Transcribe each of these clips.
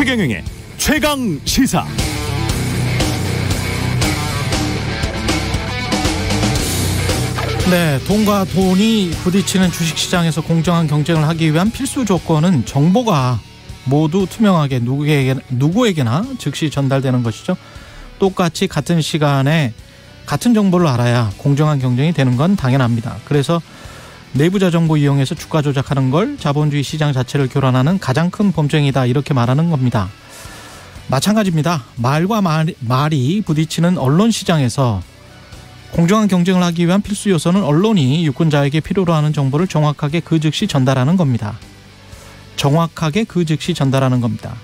최경영의 최강 시사. 네, 돈과 돈이 부딪히는 주식시장에서 공정한 경쟁을 하기 위한 필수 조건은 정보가 모두 투명하게 누구에게나 즉시 전달되는 것이죠. 똑같이 같은 시간에 같은 정보를 알아야 공정한 경쟁이 되는 건 당연합니다. 그래서 내부자 정보 이용해서 주가 조작하는 걸 자본주의 시장 자체를 교란하는 가장 큰 범죄이다, 이렇게 말하는 겁니다. 마찬가지입니다. 말과 말이 부딪히는 언론 시장에서 공정한 경쟁을 하기 위한 필수 요소는 언론이 유권자에게 필요로 하는 정보를 정확하게 그 즉시 전달하는 겁니다. 정확하게 그 즉시 전달하는 겁니다.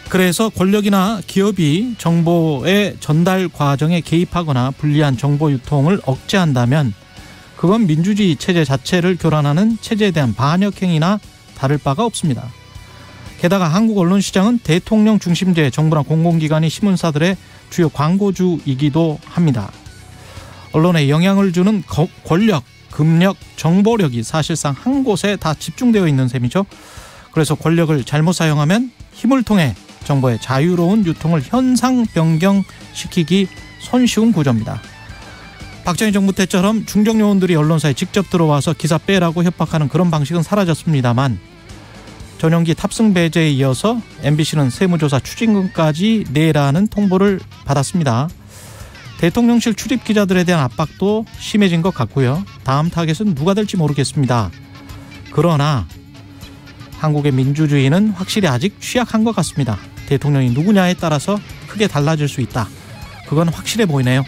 그래서 권력이나 기업이 정보의 전달 과정에 개입하거나 불리한 정보 유통을 억제한다면 그건 민주주의 체제 자체를 교란하는 체제에 대한 반역 행위나 다를 바가 없습니다. 게다가 한국 언론 시장은 대통령 중심제 정부나 공공기관이 신문사들의 주요 광고주이기도 합니다. 언론에 영향을 주는 권력, 금력, 정보력이 사실상 한 곳에 다 집중되어 있는 셈이죠. 그래서 권력을 잘못 사용하면 힘을 통해 정보의 자유로운 유통을 현상 변경시키기 손쉬운 구조입니다. 박정희 정부 때처럼 중정요원들이 언론사에 직접 들어와서 기사 빼라고 협박하는 그런 방식은 사라졌습니다만, 전용기 탑승 배제에 이어서 MBC는 세무조사 추징금까지 내라는 통보를 받았습니다. 대통령실 출입 기자들에 대한 압박도 심해진 것 같고요. 다음 타겟은 누가 될지 모르겠습니다. 그러나 한국의 민주주의는 확실히 아직 취약한 것 같습니다. 대통령이 누구냐에 따라서 크게 달라질 수 있다. 그건 확실해 보이네요.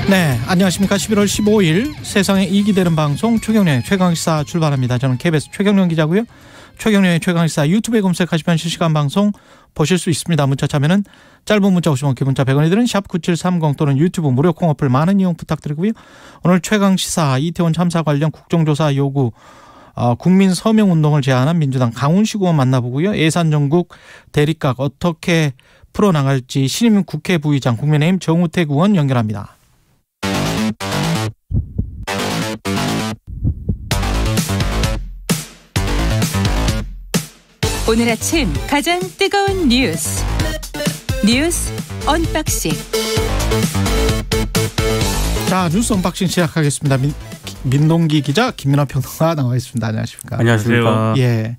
네, 안녕하십니까. 11월 15일 세상에 이익이 되는 방송 최경영의 최강시사 출발합니다. 저는 KBS 최경영 기자고요. 최경영의 최강시사 유튜브에 검색하시면 실시간 방송 보실 수 있습니다. 문자 참여는 짧은 문자 50원, 긴 문자 100원이 드는 샵9730 또는 유튜브 무료 콩 어플 많은 이용 부탁드리고요. 오늘 최강시사 이태원 참사 관련 국정조사 요구 국민 서명운동을 제안한 민주당 강훈식 의원 만나보고요. 예산정국 대립각 어떻게 풀어나갈지 신임 국회 부의장 국민의힘 정우택 의원 연결합니다. 오늘 아침 가장 뜨거운 뉴스 언박싱. 자, 뉴스 언박싱 시작하겠습니다. 민동기 기자, 김민하 평론가 나와 있습니다. 안녕하십니까? 안녕하십니까? 예,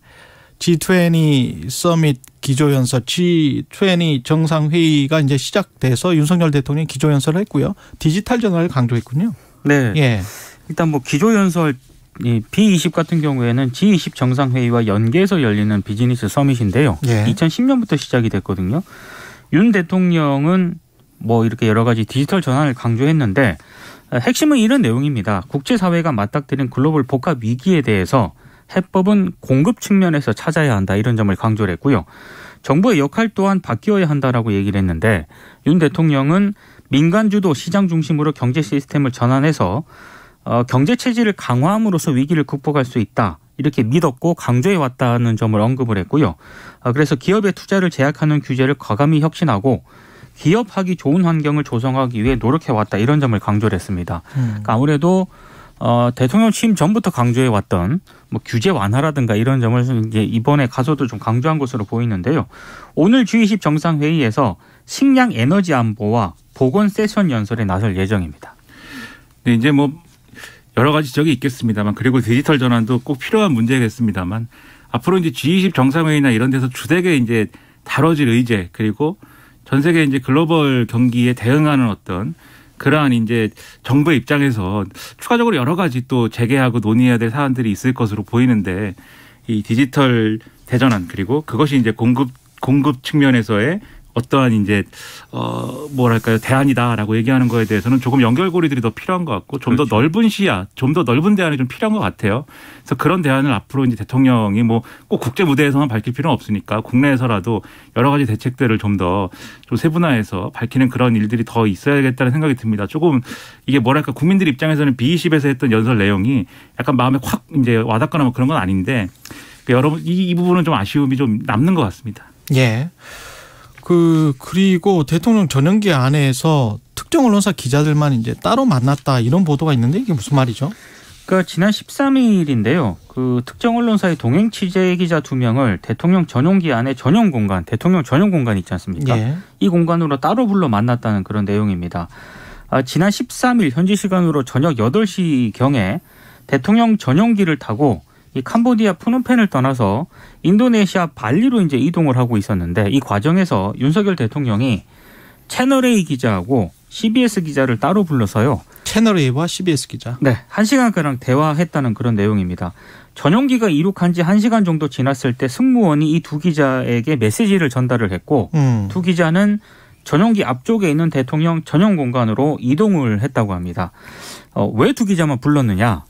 G20 서밋 기조연설, G20 정상회의가 이제 시작돼서 윤석열 대통령이 기조연설을 했고요. 디지털 전환을 강조했군요. 네. 예. 일단 뭐 기조연설 B20 같은 경우에는 G20 정상회의와 연계해서 열리는 비즈니스 서밋인데요. 예. 2010년부터 시작이 됐거든요. 윤 대통령은 뭐 이렇게 여러 가지 디지털 전환을 강조했는데 핵심은 이런 내용입니다. 국제사회가 맞닥뜨린 글로벌 복합 위기에 대해서 해법은 공급 측면에서 찾아야 한다, 이런 점을 강조를 했고요. 정부의 역할 또한 바뀌어야 한다라고 얘기를 했는데, 윤 대통령은 민간 주도 시장 중심으로 경제 시스템을 전환해서 경제 체질을 강화함으로써 위기를 극복할 수 있다, 이렇게 믿었고 강조해 왔다는 점을 언급을 했고요. 그래서 기업의 투자를 제약하는 규제를 과감히 혁신하고 기업하기 좋은 환경을 조성하기 위해 노력해 왔다, 이런 점을 강조를 했습니다. 그러니까 아무래도 대통령 취임 전부터 강조해 왔던 뭐 규제 완화라든가 이런 점을 이제 이번에 가서도 좀 강조한 것으로 보이는데요. 오늘 G20 정상회의에서 식량 에너지 안보와 보건 세션 연설에 나설 예정입니다. 네, 이제 뭐 여러 가지 지적이 있겠습니다만, 그리고 디지털 전환도 꼭 필요한 문제겠습니다만, 앞으로 이제 G20 정상회의나 이런 데서 주되게 이제 다뤄질 의제, 그리고 전 세계 이제 글로벌 경기에 대응하는 어떤 그러한 이제 정부의 입장에서 추가적으로 여러 가지 또 재개하고 논의해야 될 사안들이 있을 것으로 보이는데, 이 디지털 대전환, 그리고 그것이 이제 공급 측면에서의 어떠한 이제 뭐랄까요, 대안이다라고 얘기하는 거에 대해서는 조금 연결고리들이 더 필요한 것 같고, 좀 더 그렇죠. 넓은 시야, 좀 더 넓은 대안이 좀 필요한 것 같아요. 그래서 그런 대안을 앞으로 이제 대통령이 뭐 꼭 국제 무대에서만 밝힐 필요는 없으니까 국내에서라도 여러 가지 대책들을 좀 세분화해서 밝히는 그런 일들이 더 있어야겠다는 생각이 듭니다. 조금 이게 뭐랄까, 국민들 입장에서는 B20에서 했던 연설 내용이 약간 마음에 확 이제 와닿거나 뭐 그런 건 아닌데, 여러분 이 부분은 좀 아쉬움이 좀 남는 것 같습니다. 예. 그리고 대통령 전용기 안에서 특정 언론사 기자들만 이제 따로 만났다, 이런 보도가 있는데 이게 무슨 말이죠? 그러니까 지난 13일인데요. 그 특정 언론사의 동행 취재 기자 2명을 대통령 전용기 안에 전용 공간, 대통령 전용 공간 있지 않습니까? 예. 이 공간으로 따로 불러 만났다는 그런 내용입니다. 지난 13일 현지 시간으로 저녁 8시경에 대통령 전용기를 타고 이 캄보디아 푸놈펜을 떠나서 인도네시아 발리로 이제 이동을 하고 있었는데 이 과정에서 윤석열 대통령이 채널A 기자하고 CBS 기자를 따로 불러서요. 채널A와 CBS 기자. 네, 1시간가량 대화했다는 그런 내용입니다. 전용기가 이륙한 지 1시간 정도 지났을 때 승무원이 이 두 기자에게 메시지를 전달을 했고 두 기자는 전용기 앞쪽에 있는 대통령 전용 공간으로 이동을 했다고 합니다. 왜 두 기자만 불렀느냐?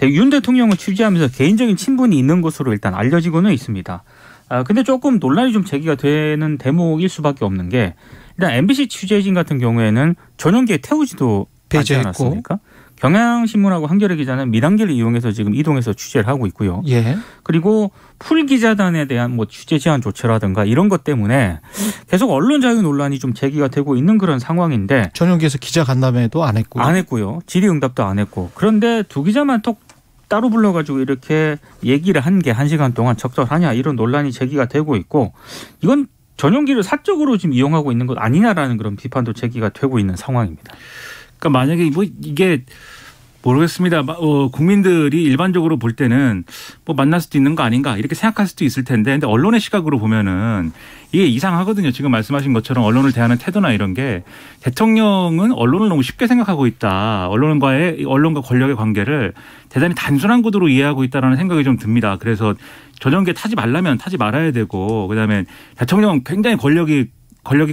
윤 대통령을 취재하면서 개인적인 친분이 있는 것으로 일단 알려지고는 있습니다. 근데 조금 논란이 좀 제기가 되는 대목일 수밖에 없는 게 일단 MBC 취재진 같은 경우에는 전용기에 태우지도 않지 않았습니까? 경향신문하고 한겨레 기자는 민항기를 이용해서 지금 이동해서 취재를 하고 있고요. 예. 그리고 풀 기자단에 대한 뭐 취재 제한 조치라든가 이런 것 때문에 계속 언론 자유 논란이 좀 제기가 되고 있는 그런 상황인데 전용기에서 기자 간담회도 안 했고요. 안 했고요. 질의응답도 안 했고. 그런데 두 기자만 톡 따로 불러가지고 이렇게 얘기를 한 게 1시간 동안 적절하냐 이런 논란이 제기가 되고 있고 이건 전용기를 사적으로 지금 이용하고 있는 것 아니냐라는 그런 비판도 제기가 되고 있는 상황입니다. 그러니까 만약에 뭐 이게 모르겠습니다. 국민들이 일반적으로 볼 때는 뭐 만날 수도 있는 거 아닌가 이렇게 생각할 수도 있을 텐데, 근데 언론의 시각으로 보면은 이게 이상하거든요. 지금 말씀하신 것처럼 언론을 대하는 태도나 이런 게 대통령은 언론을 너무 쉽게 생각하고 있다. 언론과 권력의 관계를 대단히 단순한 구도로 이해하고 있다라는 생각이 좀 듭니다. 그래서 전용기에 타지 말라면 타지 말아야 되고, 그다음에 대통령은 굉장히 권력이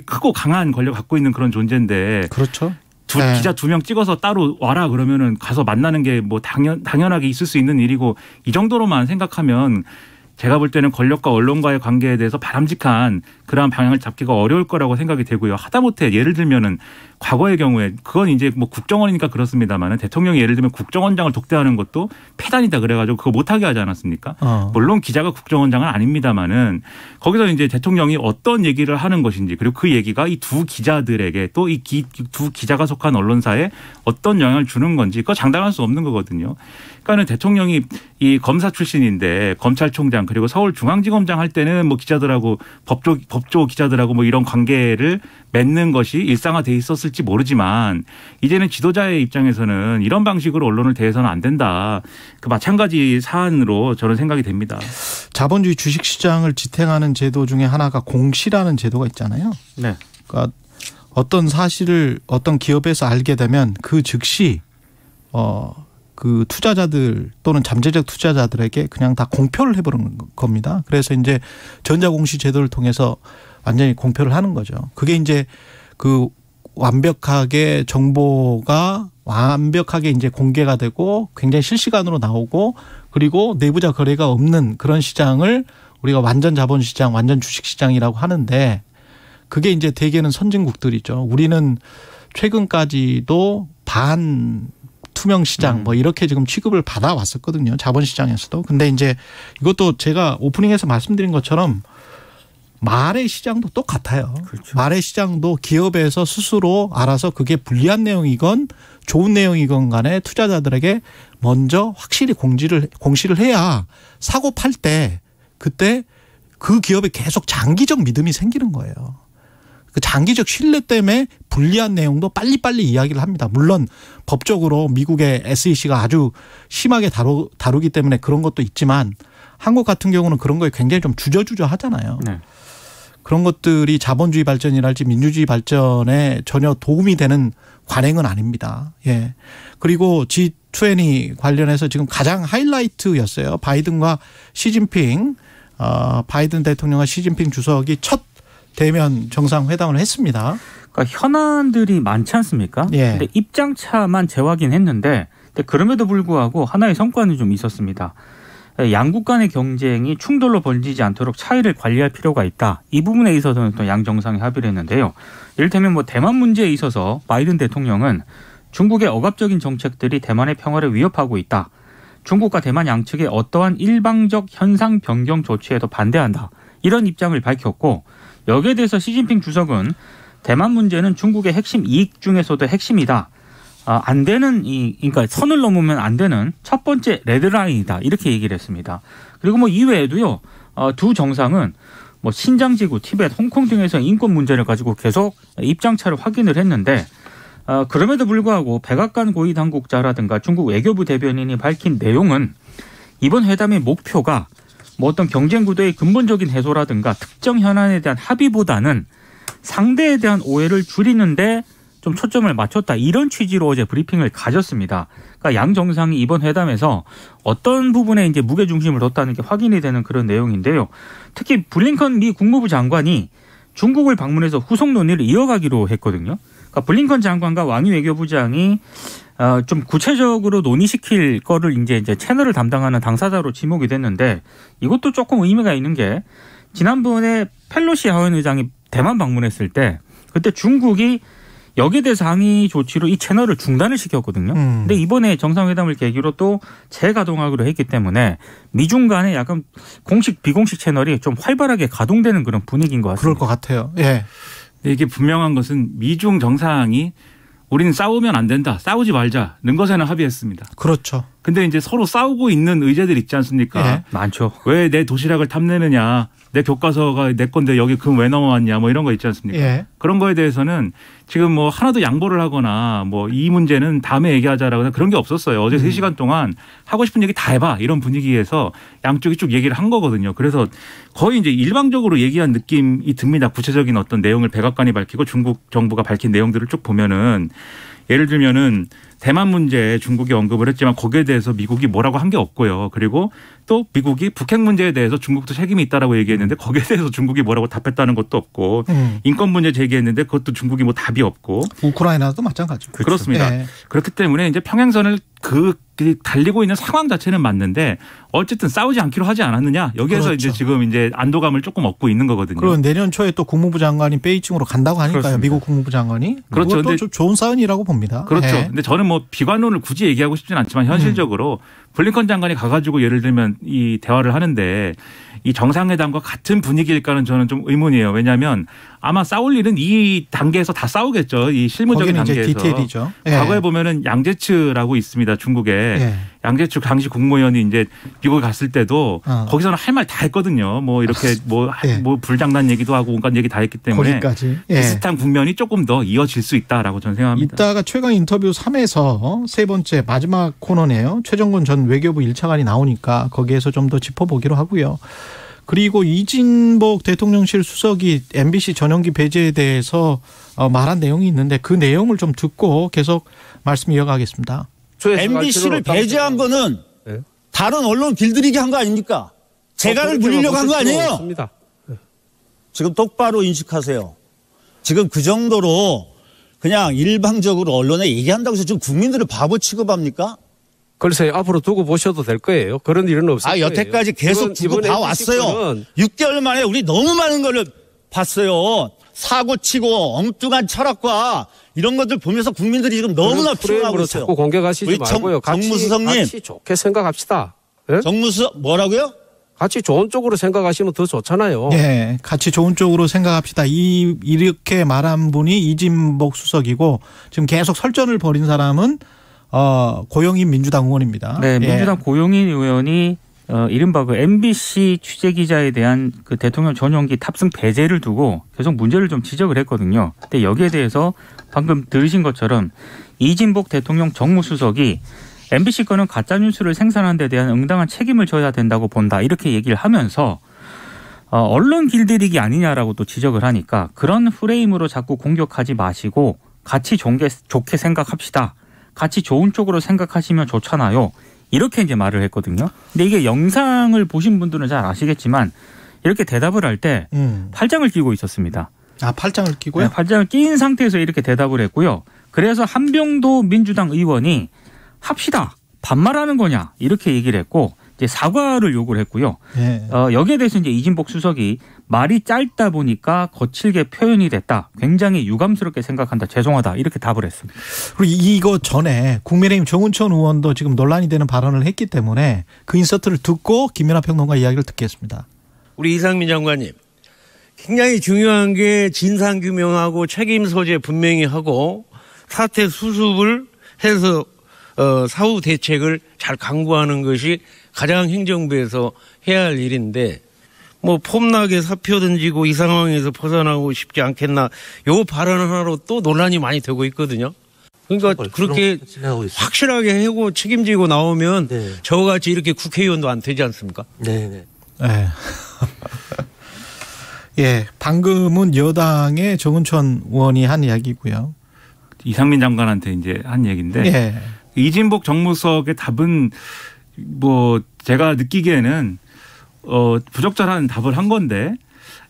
크고 강한 권력 갖고 있는 그런 존재인데. 그렇죠. 기자 2명 찍어서 따로 와라 그러면은 가서 만나는 게 뭐 당연하게 있을 수 있는 일이고, 이 정도로만 생각하면 제가 볼 때는 권력과 언론과의 관계에 대해서 바람직한 그러한 방향을 잡기가 어려울 거라고 생각이 되고요. 하다못해 예를 들면은 과거의 경우에 그건 이제 뭐 국정원이니까 그렇습니다만은 대통령이 예를 들면 국정원장을 독대하는 것도 폐단이다 그래가지고 그거 못하게 하지 않았습니까? 물론 기자가 국정원장은 아닙니다만은 거기서 이제 대통령이 어떤 얘기를 하는 것인지, 그리고 그 얘기가 이 두 기자들에게 또 이 두 기자가 속한 언론사에 어떤 영향을 주는 건지 그거 장담할 수 없는 거거든요. 그러니까는 대통령이 이 검사 출신인데 검찰총장 그리고 서울중앙지검장 할 때는 뭐 기자들하고 법조 기자들하고 뭐 이런 관계를 맺는 것이 일상화돼 있었을지 모르지만 이제는 지도자의 입장에서는 이런 방식으로 언론을 대해서는 안 된다. 그 마찬가지 사안으로 저는 생각이 됩니다. 자본주의 주식시장을 지탱하는 제도 중에 하나가 공시라는 제도가 있잖아요. 네. 그러니까 어떤 사실을 어떤 기업에서 알게 되면 그 즉시 그 투자자들 또는 잠재적 투자자들에게 그냥 다 공표를 해버리는 겁니다. 그래서 이제 전자공시 제도를 통해서 완전히 공표를 하는 거죠. 그게 이제 그 완벽하게 정보가 완벽하게 이제 공개가 되고 굉장히 실시간으로 나오고, 그리고 내부자 거래가 없는 그런 시장을 우리가 완전 자본시장, 완전 주식시장이라고 하는데, 그게 이제 대개는 선진국들이죠. 우리는 최근까지도 반 투명 시장 뭐 이렇게 지금 취급을 받아왔었거든요. 자본시장에서도. 근데 이제 이것도 제가 오프닝에서 말씀드린 것처럼 말의 시장도 똑같아요. 그렇죠. 말의 시장도 기업에서 스스로 알아서 그게 불리한 내용이건 좋은 내용이건 간에 투자자들에게 먼저 확실히 공시를 해야 사고 팔 때 그때 그 기업에 계속 장기적 믿음이 생기는 거예요. 그 장기적 신뢰 때문에 불리한 내용도 빨리빨리 이야기를 합니다. 물론 법적으로 미국의 SEC가 아주 심하게 다루기 때문에 그런 것도 있지만 한국 같은 경우는 그런 거에 굉장히 좀 주저주저 하잖아요. 네. 그런 것들이 자본주의 발전이랄지 민주주의 발전에 전혀 도움이 되는 관행은 아닙니다. 예. 그리고 G20 관련해서 지금 가장 하이라이트였어요. 바이든과 시진핑, 바이든 대통령과 시진핑 주석이 첫 대면 정상회담을 했습니다. 그러니까 현안들이 많지 않습니까? 예. 근데 입장차만 재확인했는데, 그럼에도 불구하고 하나의 성과는 좀 있었습니다. 양국 간의 경쟁이 충돌로 번지지 않도록 차이를 관리할 필요가 있다. 이 부분에 있어서는 또 양 정상이 합의를 했는데요. 이를테면 뭐 대만 문제에 있어서 바이든 대통령은 중국의 억압적인 정책들이 대만의 평화를 위협하고 있다. 중국과 대만 양측의 어떠한 일방적 현상 변경 조치에도 반대한다. 이런 입장을 밝혔고, 여기에 대해서 시진핑 주석은 대만 문제는 중국의 핵심 이익 중에서도 핵심이다. 안 되는 그러니까 선을 넘으면 안 되는 첫 번째 레드라인이다 이렇게 얘기를 했습니다. 그리고 뭐 이외에도요 두 정상은 뭐 신장지구, 티벳, 홍콩 등에서 인권 문제를 가지고 계속 입장차를 확인을 했는데 그럼에도 불구하고 백악관 고위 당국자라든가 중국 외교부 대변인이 밝힌 내용은 이번 회담의 목표가 뭐 어떤 경쟁 구도의 근본적인 해소라든가 특정 현안에 대한 합의보다는 상대에 대한 오해를 줄이는데 좀 초점을 맞췄다 이런 취지로 어제 브리핑을 가졌습니다. 그러니까 양 정상이 이번 회담에서 어떤 부분에 이제 무게 중심을 뒀다는 게 확인이 되는 그런 내용인데요. 특히 블링컨 미 국무부 장관이 중국을 방문해서 후속 논의를 이어가기로 했거든요. 그러니까 블링컨 장관과 왕이 외교부장이 좀 구체적으로 논의시킬 거를 이제 채널을 담당하는 당사자로 지목이 됐는데 이것도 조금 의미가 있는 게 지난번에 펠로시 하원 의장이 대만 방문했을 때 그때 중국이 여기에 대해서 항의 조치로 이 채널을 중단을 시켰거든요. 근데 이번에 정상회담을 계기로 또 재가동하기로 했기 때문에 미중 간에 약간 공식 비공식 채널이 좀 활발하게 가동되는 그런 분위기인 것 같습니다. 그럴 것 같아요. 예. 이게 분명한 것은 미중 정상이 우리는 싸우면 안 된다. 싸우지 말자는 것에는 합의했습니다. 그렇죠. 근데 이제 서로 싸우고 있는 의제들 있지 않습니까? 예. 많죠. 왜 내 도시락을 탐내느냐. 내 교과서가 내 건데 여기 금 왜 넘어왔냐 뭐 이런 거 있지 않습니까? 예. 그런 거에 대해서는 지금 뭐 하나도 양보를 하거나 뭐 이 문제는 다음에 얘기하자라거나 그런 게 없었어요. 어제 3시간 동안 하고 싶은 얘기 다 해봐 이런 분위기에서 양쪽이 쭉 얘기를 한 거거든요. 그래서 거의 이제 일방적으로 얘기한 느낌이 듭니다. 구체적인 어떤 내용을 백악관이 밝히고 중국 정부가 밝힌 내용들을 쭉 보면은 예를 들면은 대만 문제에 중국이 언급을 했지만 거기에 대해서 미국이 뭐라고 한 게 없고요. 그리고 또 미국이 북핵 문제에 대해서 중국도 책임이 있다라고 얘기했는데 거기에 대해서 중국이 뭐라고 답했다는 것도 없고 인권 문제 제기했는데 그것도 중국이 뭐 답이 없고 우크라이나도 마찬가지죠. 그렇습니다. 예. 그렇기 때문에 이제 평행선을 달리고 있는 상황 자체는 맞는데 어쨌든 싸우지 않기로 하지 않았느냐 여기에서 그렇죠. 이제 지금 이제 안도감을 조금 얻고 있는 거거든요. 그리고 내년 초에 또 국무부 장관이 베이징으로 간다고 하니까요. 그렇습니다. 미국 국무부 장관이. 그렇죠. 그것도 좀 좋은 사연이라고 봅니다. 그렇죠. 예. 근데 저는 뭐 비관론을 굳이 얘기하고 싶지는 않지만 현실적으로 블링컨 장관이 가가지고 예를 들면 이 대화를 하는데 이 정상회담과 같은 분위기일까는 저는 좀 의문이에요. 왜냐하면 아마 싸울 일은 이 단계에서 다 싸우겠죠. 이 실무적인 거기는 이제 단계에서. 디테일이죠. 예. 과거에 보면은 양제츠라고 있습니다. 중국에. 예. 양제츠 당시 국무위원이 이제 미국에 갔을 때도 거기서는 할 말 다 했거든요. 뭐 이렇게 뭐 불장난 얘기도 하고 온갖 얘기 다 했기 때문에 거기까지. 예. 비슷한 국면이 조금 더 이어질 수 있다라고 저는 생각합니다. 이따가 최강 인터뷰 3에서 세 번째 마지막 코너네요. 최정근 전 외교부 1차관이 나오니까 거기에서 좀 더 짚어보기로 하고요. 그리고 이진복 대통령실 수석이 MBC 전용기 배제에 대해서 말한 내용이 있는데 그 내용을 좀 듣고 계속 말씀 이어가겠습니다. MBC를 배제한 거는 다른 언론 길들이기 한 거 아닙니까? 재간을 물리려고 한 거 아니에요? 없습니다. 지금 똑바로 인식하세요. 지금 그 정도로 그냥 일방적으로 언론에 얘기한다고 해서 지금 국민들을 바보 취급합니까? 글쎄요. 앞으로 두고 보셔도 될 거예요. 그런 일은 없을 거예요. 여태까지 계속 두고 봐왔어요. 6개월 만에 우리 너무 많은 걸 봤어요. 사고치고 엉뚱한 철학과 이런 것들 보면서 국민들이 지금 너무나 피곤하고 있어요. 자꾸 공격하시지 우리 말고요. 정무수석님. 같이 좋게 생각합시다. 예? 정무수석 뭐라고요? 같이 좋은 쪽으로 생각하시면 더 좋잖아요. 네, 같이 좋은 쪽으로 생각합시다. 이렇게 말한 분이 이진복 수석이고 지금 계속 설전을 벌인 사람은 고영인 민주당 의원입니다. 네, 민주당 고영인 의원이 이른바 그 MBC 취재 기자에 대한 그 대통령 전용기 탑승 배제를 두고 계속 문제를 좀 지적을 했거든요. 근데 여기에 대해서 방금 들으신 것처럼 이진복 대통령 정무수석이 MBC 건은 가짜뉴스를 생산하는 데 대한 응당한 책임을 져야 된다고 본다. 이렇게 얘기를 하면서 언론 길들이기 아니냐라고 또 지적을 하니까 그런 프레임으로 자꾸 공격하지 마시고 같이 좋게 생각합시다. 같이 좋은 쪽으로 생각하시면 좋잖아요. 이렇게 이제 말을 했거든요. 근데 이게 영상을 보신 분들은 잘 아시겠지만 이렇게 대답을 할 때 팔짱을 끼고 있었습니다. 아, 팔짱을 끼고요? 네, 팔짱을 낀 상태에서 이렇게 대답을 했고요. 그래서 한병도 민주당 의원이 합시다. 반말하는 거냐 이렇게 얘기를 했고 이제 사과를 요구를 했고요. 네. 여기에 대해서 이제 이진복 수석이 말이 짧다 보니까 거칠게 표현이 됐다. 굉장히 유감스럽게 생각한다. 죄송하다. 이렇게 답을 했습니다. 그리고 이거 전에 국민의힘 정운천 의원도 지금 논란이 되는 발언을 했기 때문에 그 인서트를 듣고 김연아 평론가 이야기를 듣겠습니다. 우리 이상민 장관님. 굉장히 중요한 게 진상규명하고 책임 소재 분명히 하고 사태 수습을 해서 사후 대책을 잘 강구하는 것이 가장 행정부에서 해야 할 일인데 뭐 폼나게 사표 던지고 이 상황에서 벗어나고 싶지 않겠나 요 발언 하나로 또 논란이 많이 되고 있거든요. 그러니까 그렇게 확실하게 하고 책임지고 나오면 네. 저같이 이렇게 국회의원도 안 되지 않습니까? 네네. 네. 예, 방금은 여당의 정은천 의원이 한 이야기고요. 이상민 장관한테 이제 한 얘기인데 예. 이진복 정무수석의 답은 뭐 제가 느끼기에는 부적절한 답을 한 건데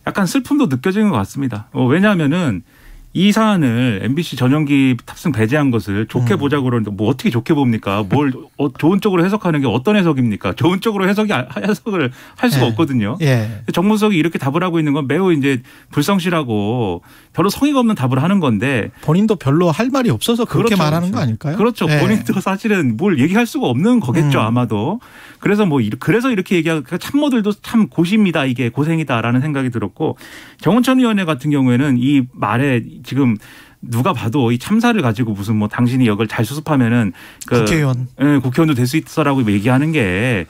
약간 슬픔도 느껴지는 것 같습니다. 왜냐하면은 이 사안을 MBC 전용기 탑승 배제한 것을 좋게 보자고 그러는데 뭐 어떻게 좋게 봅니까? 뭘 좋은 쪽으로 해석하는 게 어떤 해석입니까? 좋은 쪽으로 해석을 할 수가 없거든요. 예. 정무수석이 이렇게 답을 하고 있는 건 매우 이제 불성실하고 별로 성의가 없는 답을 하는 건데 본인도 별로 할 말이 없어서 그렇게 그렇죠. 말하는 거 아닐까요? 그렇죠. 예. 본인도 사실은 뭘 얘기할 수가 없는 거겠죠. 아마도. 그래서 그래서 이렇게 얘기하고 참모들도 참 고시입니다. 이게 고생이다라는 생각이 들었고 정은천 위원회 같은 경우에는 이 말에 지금 누가 봐도 이 참사를 가지고 무슨 뭐 당신이 이걸 잘 수습하면은 국회의원. 국회의원도 될 수 있어라고 얘기하는 게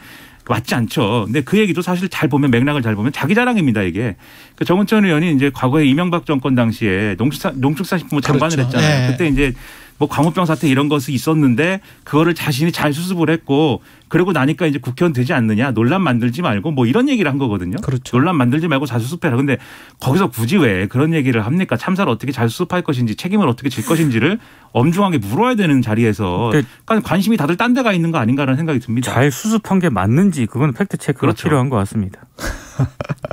맞지 않죠. 근데 그 얘기도 사실 잘 보면 맥락을 잘 보면 자기 자랑입니다. 이게. 그 정은천 의원이 이제 과거에 이명박 정권 당시에 농축산식품부 장관을 그렇죠. 했잖아요. 네. 그때 이제 뭐 광우병 사태 이런 것이 있었는데 그거를 자신이 잘 수습을 했고 그러고 나니까 이제 국회의원 되지 않느냐 논란 만들지 말고 뭐 이런 얘기를 한 거거든요. 그렇죠. 논란 만들지 말고 잘 수습해라. 근데 거기서 굳이 왜 그런 얘기를 합니까? 참사를 어떻게 잘 수습할 것인지 책임을 어떻게 질 것인지를 엄중하게 물어야 되는 자리에서 그러니까 관심이 다들 딴 데가 있는 거 아닌가라는 생각이 듭니다. 잘 수습한 게 맞는지 그건 팩트 체크가 그렇죠. 필요한 것 같습니다.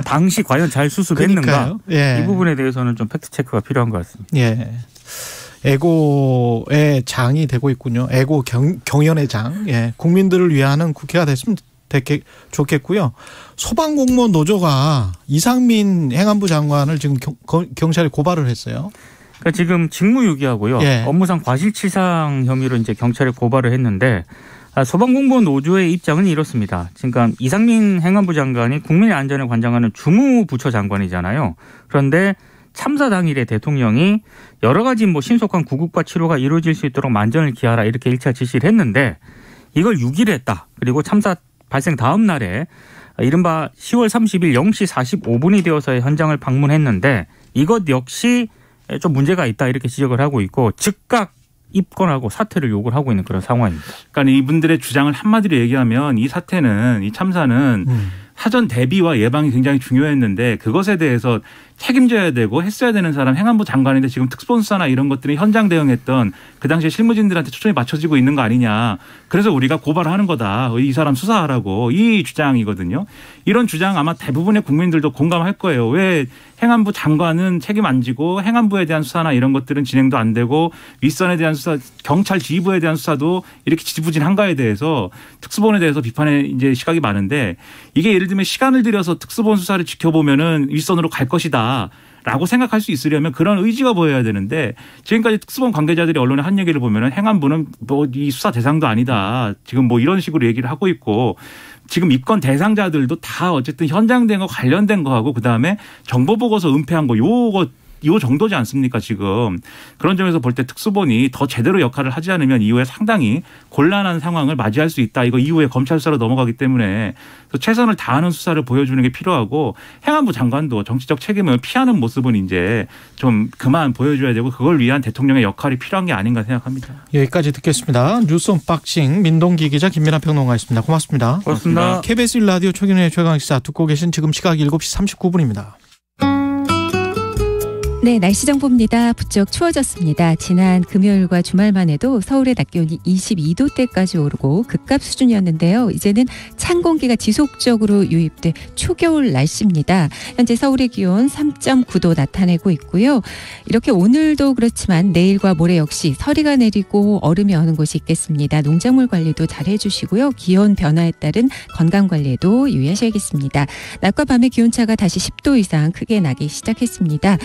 당시 과연 잘 수습했는가 예. 이 부분에 대해서는 좀 팩트 체크가 필요한 것 같습니다. 예. 애고의 장이 되고 있군요. 애고 경연의 장. 예. 국민들을 위하는 국회가 됐으면 좋겠고요. 소방공무원 노조가 이상민 행안부 장관을 지금 경찰에 고발을 했어요. 그러니까 지금 직무유기하고요. 예. 업무상 과실치상 혐의로 이제 경찰에 고발을 했는데 소방공무원 노조의 입장은 이렇습니다. 그러니까 이상민 행안부 장관이 국민의 안전을 관장하는 주무부처 장관이잖아요. 그런데 참사 당일에 대통령이 여러 가지 뭐 신속한 구급과 치료가 이루어질 수 있도록 만전을 기하라 이렇게 1차 지시를 했는데 이걸 6일 했다. 그리고 참사 발생 다음 날에 이른바 10월 30일 0시 45분이 되어서 현장을 방문했는데 이것 역시 좀 문제가 있다 이렇게 지적을 하고 있고 즉각 입건하고 사퇴를 요구를 하고 있는 그런 상황입니다. 그러니까 이분들의 주장을 한마디로 얘기하면 이 사태는 이 참사는 사전 대비와 예방이 굉장히 중요했는데 그것에 대해서 책임져야 되고 했어야 되는 사람 행안부 장관인데 지금 특수본수사나 이런 것들이 현장 대응했던 그 당시에 실무진들한테 초점이 맞춰지고 있는 거 아니냐. 그래서 우리가 고발하는 거다. 이 사람 수사하라고 이 주장이거든요. 이런 주장 아마 대부분의 국민들도 공감할 거예요. 왜 행안부 장관은 책임 안 지고 행안부에 대한 수사나 이런 것들은 진행도 안 되고 윗선에 대한 수사, 경찰 지휘부에 대한 수사도 이렇게 지지부진한가에 대해서 특수본에 대해서 비판의 이제 시각이 많은데 이게 예를 들면 시간을 들여서 특수본 수사를 지켜보면은 윗선으로 갈 것이다. 라고 생각할 수 있으려면 그런 의지가 보여야 되는데 지금까지 특수본 관계자들이 언론에 한 얘기를 보면은 행안부는 뭐 이 수사 대상도 아니다. 지금 뭐 이런 식으로 얘기를 하고 있고 지금 입건 대상자들도 다 어쨌든 현장된 거 관련된 거하고 그다음에 정보 보고서 은폐한 거 요 정도지 않습니까 지금. 그런 점에서 볼 때 특수본이 더 제대로 역할을 하지 않으면 이후에 상당히 곤란한 상황을 맞이할 수 있다. 이거 이후에 검찰 수사로 넘어가기 때문에 최선을 다하는 수사를 보여주는 게 필요하고 행안부 장관도 정치적 책임을 피하는 모습은 이제 좀 그만 보여줘야 되고 그걸 위한 대통령의 역할이 필요한 게 아닌가 생각합니다. 여기까지 듣겠습니다. 뉴스 언박싱 민동기 기자 김민하 평론가였습니다. 고맙습니다. 고맙습니다. KBS 1라디오 최경영의 최강시사 듣고 계신 지금 시각 7시 39분입니다. 네, 날씨 정보입니다. 부쩍 추워졌습니다. 지난 금요일과 주말만 해도 서울의 낮 기온이 22도대까지 오르고 급값 수준이었는데요. 이제는 찬 공기가 지속적으로 유입돼 초겨울 날씨입니다. 현재 서울의 기온 3.9도 나타내고 있고요. 이렇게 오늘도 그렇지만 내일과 모레 역시 서리가 내리고 얼음이 어는 곳이 있겠습니다. 농작물 관리도 잘 해주시고요. 기온 변화에 따른 건강 관리에도 유의하셔야겠습니다. 낮과 밤의 기온차가 다시 10도 이상 크게 나기 시작했습니다.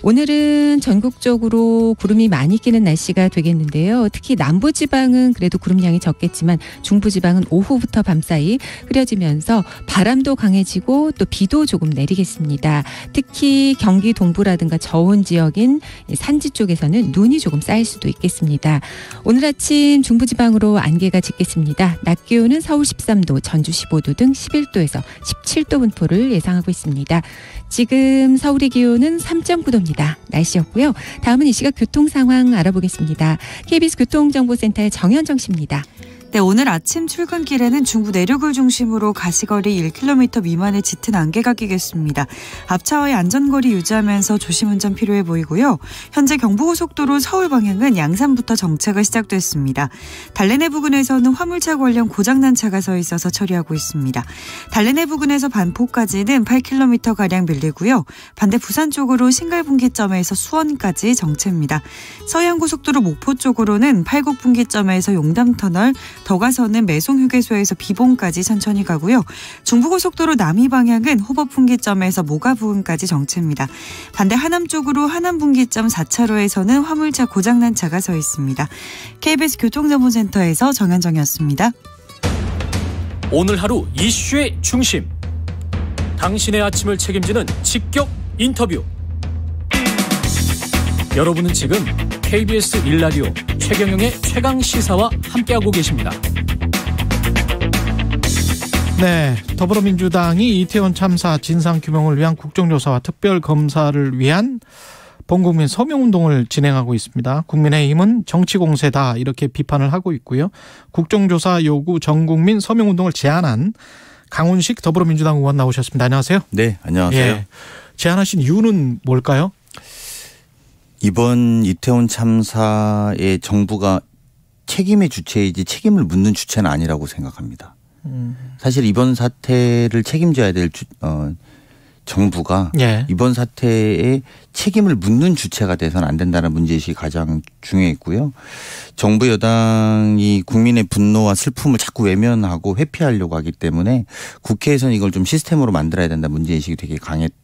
오늘은 전국적으로 구름이 많이 끼는 날씨가 되겠는데요. 특히 남부지방은 그래도 구름량이 적겠지만 중부지방은 오후부터 밤사이 흐려지면서 바람도 강해지고 또 비도 조금 내리겠습니다. 특히 경기 동부라든가 저온 지역인 산지 쪽에서는 눈이 조금 쌓일 수도 있겠습니다. 오늘 아침 중부지방으로 안개가 짙겠습니다. 낮 기온은 서울 13도, 전주 15도 등 11도에서 17도 분포를 예상하고 있습니다. 지금 서울의 기온은 3.9도입니다. 날씨였고요. 다음은 이 시각 교통 상황 알아보겠습니다. KBS 교통정보센터의 정현정 씨입니다. 네, 오늘 아침 출근길에는 중부 내륙을 중심으로 가시거리 1km 미만의 짙은 안개가 끼겠습니다. 앞차와의 안전거리 유지하면서 조심운전 필요해 보이고요. 현재 경부고속도로 서울 방향은 양산부터 정체가 시작됐습니다. 달래내 부근에서는 화물차 관련 고장난 차가 서 있어서 처리하고 있습니다. 달래내 부근에서 반포까지는 8km가량 밀리고요. 반대 부산 쪽으로 신갈분기점에서 수원까지 정체입니다. 서해안고속도로 목포 쪽으로는 팔곡분기점에서 용담터널, 더 가서는 매송휴게소에서 비봉까지 천천히 가고요. 중부고속도로 남이 방향은 호법분기점에서 모가 부근까지 정체입니다. 반대 하남 쪽으로 하남분기점 4차로에서는 화물차 고장난 차가 서 있습니다. KBS 교통정보센터에서 정현정이었습니다. 오늘 하루 이슈의 중심. 당신의 아침을 책임지는 직격 인터뷰. 여러분은 지금 KBS 1라디오 최경영의 최강시사와 함께하고 계십니다. 네, 더불어민주당이 이태원 참사 진상규명을 위한 국정조사와 특별검사를 위한 범국민 서명운동을 진행하고 있습니다. 국민의힘은 정치공세다 이렇게 비판을 하고 있고요. 국정조사 요구 전국민 서명운동을 제안한 강훈식 더불어민주당 의원 나오셨습니다. 안녕하세요. 네, 안녕하세요. 예, 제안하신 이유는 뭘까요? 이번 이태원 참사에 정부가 책임의 주체이지 책임을 묻는 주체는 아니라고 생각합니다. 사실 이번 사태를 책임져야 될 정부가 이번 사태에 책임을 묻는 주체가 돼서는 안 된다는 문제의식이 가장 중요했고요. 정부 여당이 국민의 분노와 슬픔을 자꾸 외면하고 회피하려고 하기 때문에 국회에서는 이걸 좀 시스템으로 만들어야 된다 문제의식이 되게 강했다.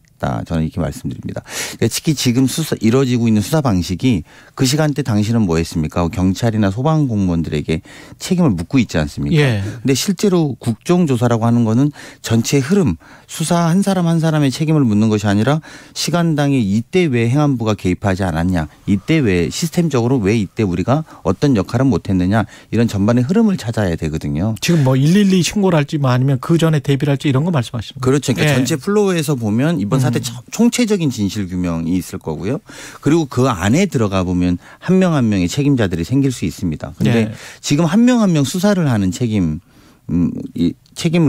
저는 이렇게 말씀드립니다. 특히 지금 이루어지고 있는 수사 방식이 그 시간대 당시는 뭐 했습니까? 경찰이나 소방 공무원들에게 책임을 묻고 있지 않습니까? 근데 실제로 국정조사라고 하는 거는 전체 흐름, 수사 한 사람 한 사람의 책임을 묻는 것이 아니라 시간당에 이때 왜 행안부가 개입하지 않았냐, 이때 왜 시스템적으로 왜 이때 우리가 어떤 역할을 못했느냐 이런 전반의 흐름을 찾아야 되거든요. 지금 뭐 112 신고를 할지 뭐 아니면 그 전에 대비를 할지 이런 거 말씀하시는 거예요? 그렇죠. 그러니까 전체 플로우에서 보면 이번 사태 총체적인 진실 규명이 있을 거고요. 그리고 그 안에 들어가 보면 한 명 한 명의 책임자들이 생길 수 있습니다. 그런데 지금 한 명 한 명 수사를 하는 책임을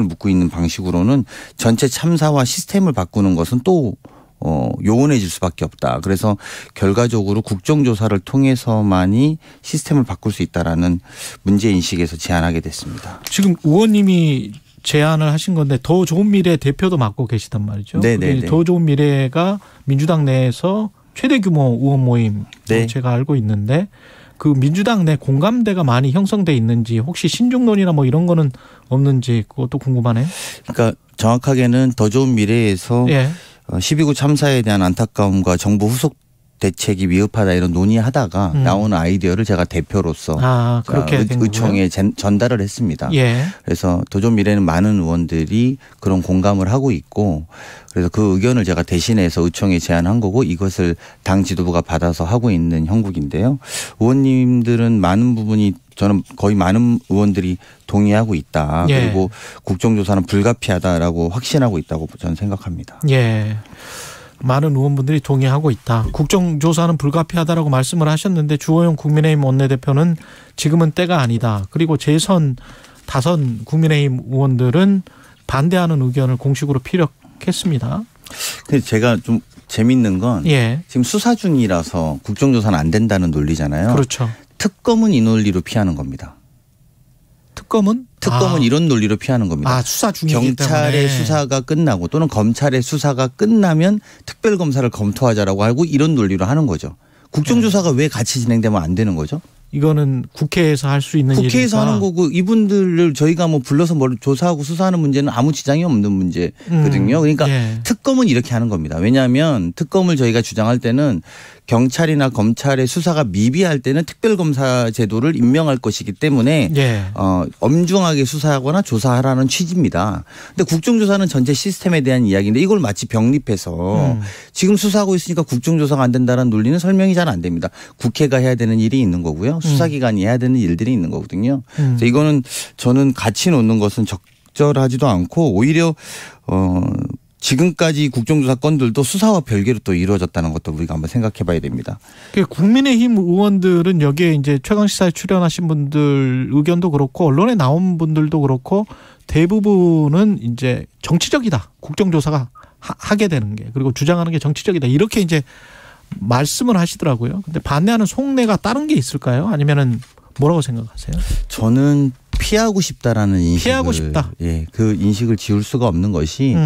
묻고 있는 방식으로는 전체 참사와 시스템을 바꾸는 것은 또 요원해질 수밖에 없다. 그래서 결과적으로 국정조사를 통해서만이 시스템을 바꿀 수 있다라는 문제인식에서 제안하게 됐습니다. 지금 의원님이 제안을 하신 건데 더 좋은 미래 대표도 맡고 계시단 말이죠. 네네. 더 좋은 미래가 민주당 내에서 최대 규모 의원 모임 제가 알고 있는데 그 민주당 내 공감대가 많이 형성돼 있는지 혹시 신중론이나 뭐 이런 거는 없는지 그것도 궁금하네요. 그러니까 정확하게는 더 좋은 미래에서 12구 참사에 대한 안타까움과 정부 후속 대책이 위협하다 이런 논의하다가 나오는 아이디어를 제가 대표로서 그렇게 의총에 전달을 했습니다. 그래서 더 좋은 미래는 많은 의원들이 그런 공감을 하고 있고 그래서 그 의견을 제가 대신해서 의총에 제안한 거고 이것을 당 지도부가 받아서 하고 있는 형국인데요. 의원님들은 많은 부분이 저는 거의 많은 의원들이 동의하고 있다. 그리고 국정조사는 불가피하다라고 확신하고 있다고 저는 생각합니다. 많은 의원분들이 동의하고 있다. 국정조사는 불가피하다라고 말씀을 하셨는데 주호영 국민의힘 원내대표는 지금은 때가 아니다. 그리고 재선 다선 국민의힘 의원들은 반대하는 의견을 공식으로 피력했습니다. 근데 제가 좀 재밌는 건 지금 수사 중이라서 국정조사는 안 된다는 논리잖아요. 그렇죠. 특검은 이 논리로 피하는 겁니다. 특검은 이런 논리로 피하는 겁니다. 수사 중이기 경찰의 때문에. 수사가 끝나고 또는 검찰의 수사가 끝나면 특별검사를 검토하자라고 하고 이런 논리로 하는 거죠. 국정조사가 왜 같이 진행되면 안 되는 거죠? 이거는 국회에서 할 수 있는 일이니까. 국회에서 하는 거고 이분들을 저희가 뭐 불러서 뭘 조사하고 수사하는 문제는 아무 지장이 없는 문제거든요. 그러니까 예. 특검은 이렇게 하는 겁니다. 왜냐하면 특검을 저희가 주장할 때는 경찰이나 검찰의 수사가 미비할 때는 특별검사 제도를 임명할 것이기 때문에 예. 엄중하게 수사하거나 조사하라는 취지입니다. 근데 국정조사는 전체 시스템에 대한 이야기인데 이걸 마치 병립해서 지금 수사하고 있으니까 국정조사가 안 된다는 논리는 설명이 잘 안 됩니다. 국회가 해야 되는 일이 있는 거고요. 수사기관이 해야 되는 일들이 있는 거거든요. 그래서 이거는 저는 같이 놓는 것은 적절하지도 않고 오히려 지금까지 국정조사 건들도 수사와 별개로 또 이루어졌다는 것도 우리가 한번 생각해 봐야 됩니다. 국민의힘 의원들은 여기에 이제 최강시사에 출연하신 분들 의견도 그렇고 언론에 나온 분들도 그렇고 대부분은 이제 정치적이다. 국정조사가 하게 되는 게. 그리고 주장하는 게 정치적이다. 이렇게 이제 말씀을 하시더라고요. 근데 반대하는 속내가 다른 게 있을까요? 아니면은 뭐라고 생각하세요? 저는 피하고 싶다라는 인식을. 피하고 싶다. 예, 그 인식을 지울 수가 없는 것이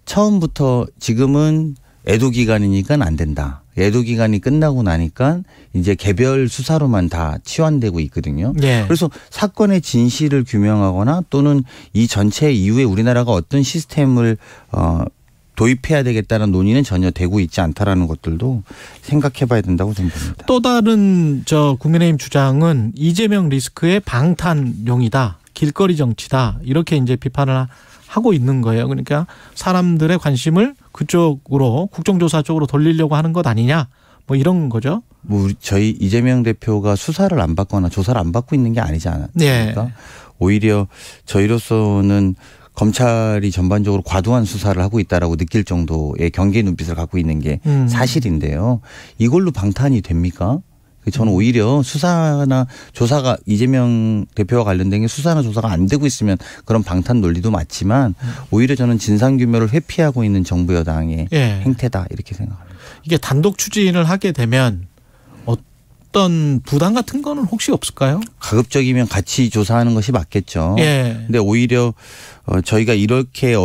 처음부터 지금은 애도 기간이니까 안 된다. 애도 기간이 끝나고 나니까 이제 개별 수사로만 다 치환되고 있거든요. 예. 그래서 사건의 진실을 규명하거나 또는 이 전체 이후에 우리나라가 어떤 시스템을 도입해야 되겠다는 논의는 전혀 되고 있지 않다라는 것들도 생각해 봐야 된다고 저는 봅니다. 또 다른 국민의힘 주장은 이재명 리스크의 방탄용이다. 길거리 정치다. 이렇게 이제 비판을 하고 있는 거예요. 그러니까 사람들의 관심을 그쪽으로 국정조사 쪽으로 돌리려고 하는 것 아니냐. 뭐 이런 거죠. 뭐 저희 이재명 대표가 수사를 안 받거나 조사를 안 받고 있는 게 아니지 않습니까? 예. 오히려 저희로서는 검찰이 전반적으로 과도한 수사를 하고 있다라고 느낄 정도의 경계의 눈빛을 갖고 있는 게 사실인데요. 이걸로 방탄이 됩니까? 저는 오히려 수사나 조사가 이재명 대표와 관련된 게 수사나 조사가 안 되고 있으면 그런 방탄 논리도 맞지만 오히려 저는 진상규명을 회피하고 있는 정부 여당의 행태다 이렇게 생각합니다. 이게 단독 추진을 하게 되면 어떤 부담 같은 거는 혹시 없을까요? 가급적이면 같이 조사하는 것이 맞겠죠. 예. 근데 오히려 저희가 이렇게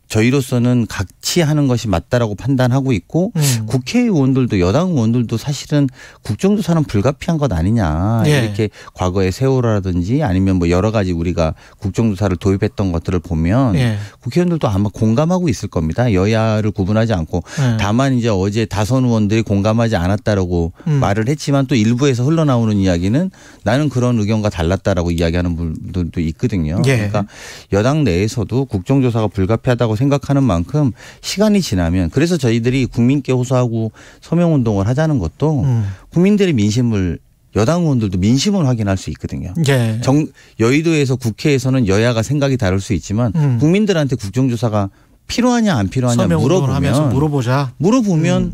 저희로서는 같이 하는 것이 맞다라고 판단하고 있고 국회의원들도 여당 의원들도 사실은 국정조사는 불가피한 것 아니냐. 예. 이렇게 과거에 세월호라든지 아니면 뭐 여러 가지 우리가 국정조사를 도입했던 것들을 보면 예. 국회의원들도 아마 공감하고 있을 겁니다. 여야를 구분하지 않고 다만 이제 어제 다선 의원들이 공감하지 않았다라고 말을 했지만 또 일부에서 흘러나오는 이야기는 나는 그런 의견과 달랐다라고 이야기하는 분들도 있거든요. 예. 그러니까 여당 내에서도 국정조사가 불가피하다고 생각하는 만큼 시간이 지나면 그래서 저희들이 국민께 호소하고 서명운동을 하자는 것도 국민들의 민심을 여당 의원들도 민심을 확인할 수 있거든요. 예. 여의도에서 국회에서는 여야가 생각이 다를 수 있지만 국민들한테 국정조사가 필요하냐 안 필요하냐 물어보면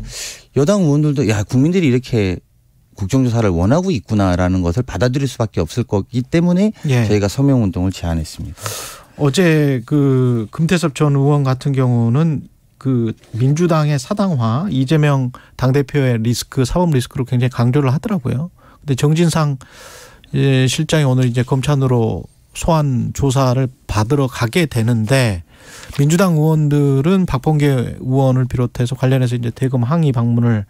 여당 의원들도 야 국민들이 이렇게 국정조사를 원하고 있구나라는 것을 받아들일 수밖에 없을 거기 때문에 저희가 서명운동을 제안했습니다. 어제 금태섭 전 의원 같은 경우는 민주당의 사당화, 이재명 당대표의 리스크, 사법 리스크로 굉장히 강조를 하더라고요. 근데 정진상 실장이 오늘 이제 검찰으로 소환 조사를 받으러 가게 되는데 민주당 의원들은 박범계 의원을 비롯해서 관련해서 이제 대검 항의 방문을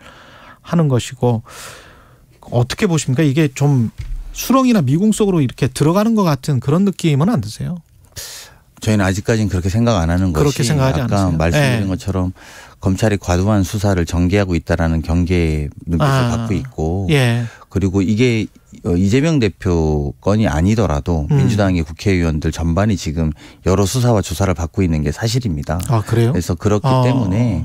하는 것이고 어떻게 보십니까? 이게 좀 수렁이나 미궁 속으로 이렇게 들어가는 것 같은 그런 느낌은 안 드세요? 저희는 아직까지는 그렇게 생각 안 하는 것이 그렇게 생각하지 아까 않으세요? 말씀드린 것처럼 검찰이 과도한 수사를 전개하고 있다라는 경계의 눈빛을 갖고 있고 그리고 이게 이재명 대표 건이 아니더라도 민주당의 국회의원들 전반이 지금 여러 수사와 조사를 받고 있는 게 사실입니다. 아, 그래요? 그래서 그렇기 때문에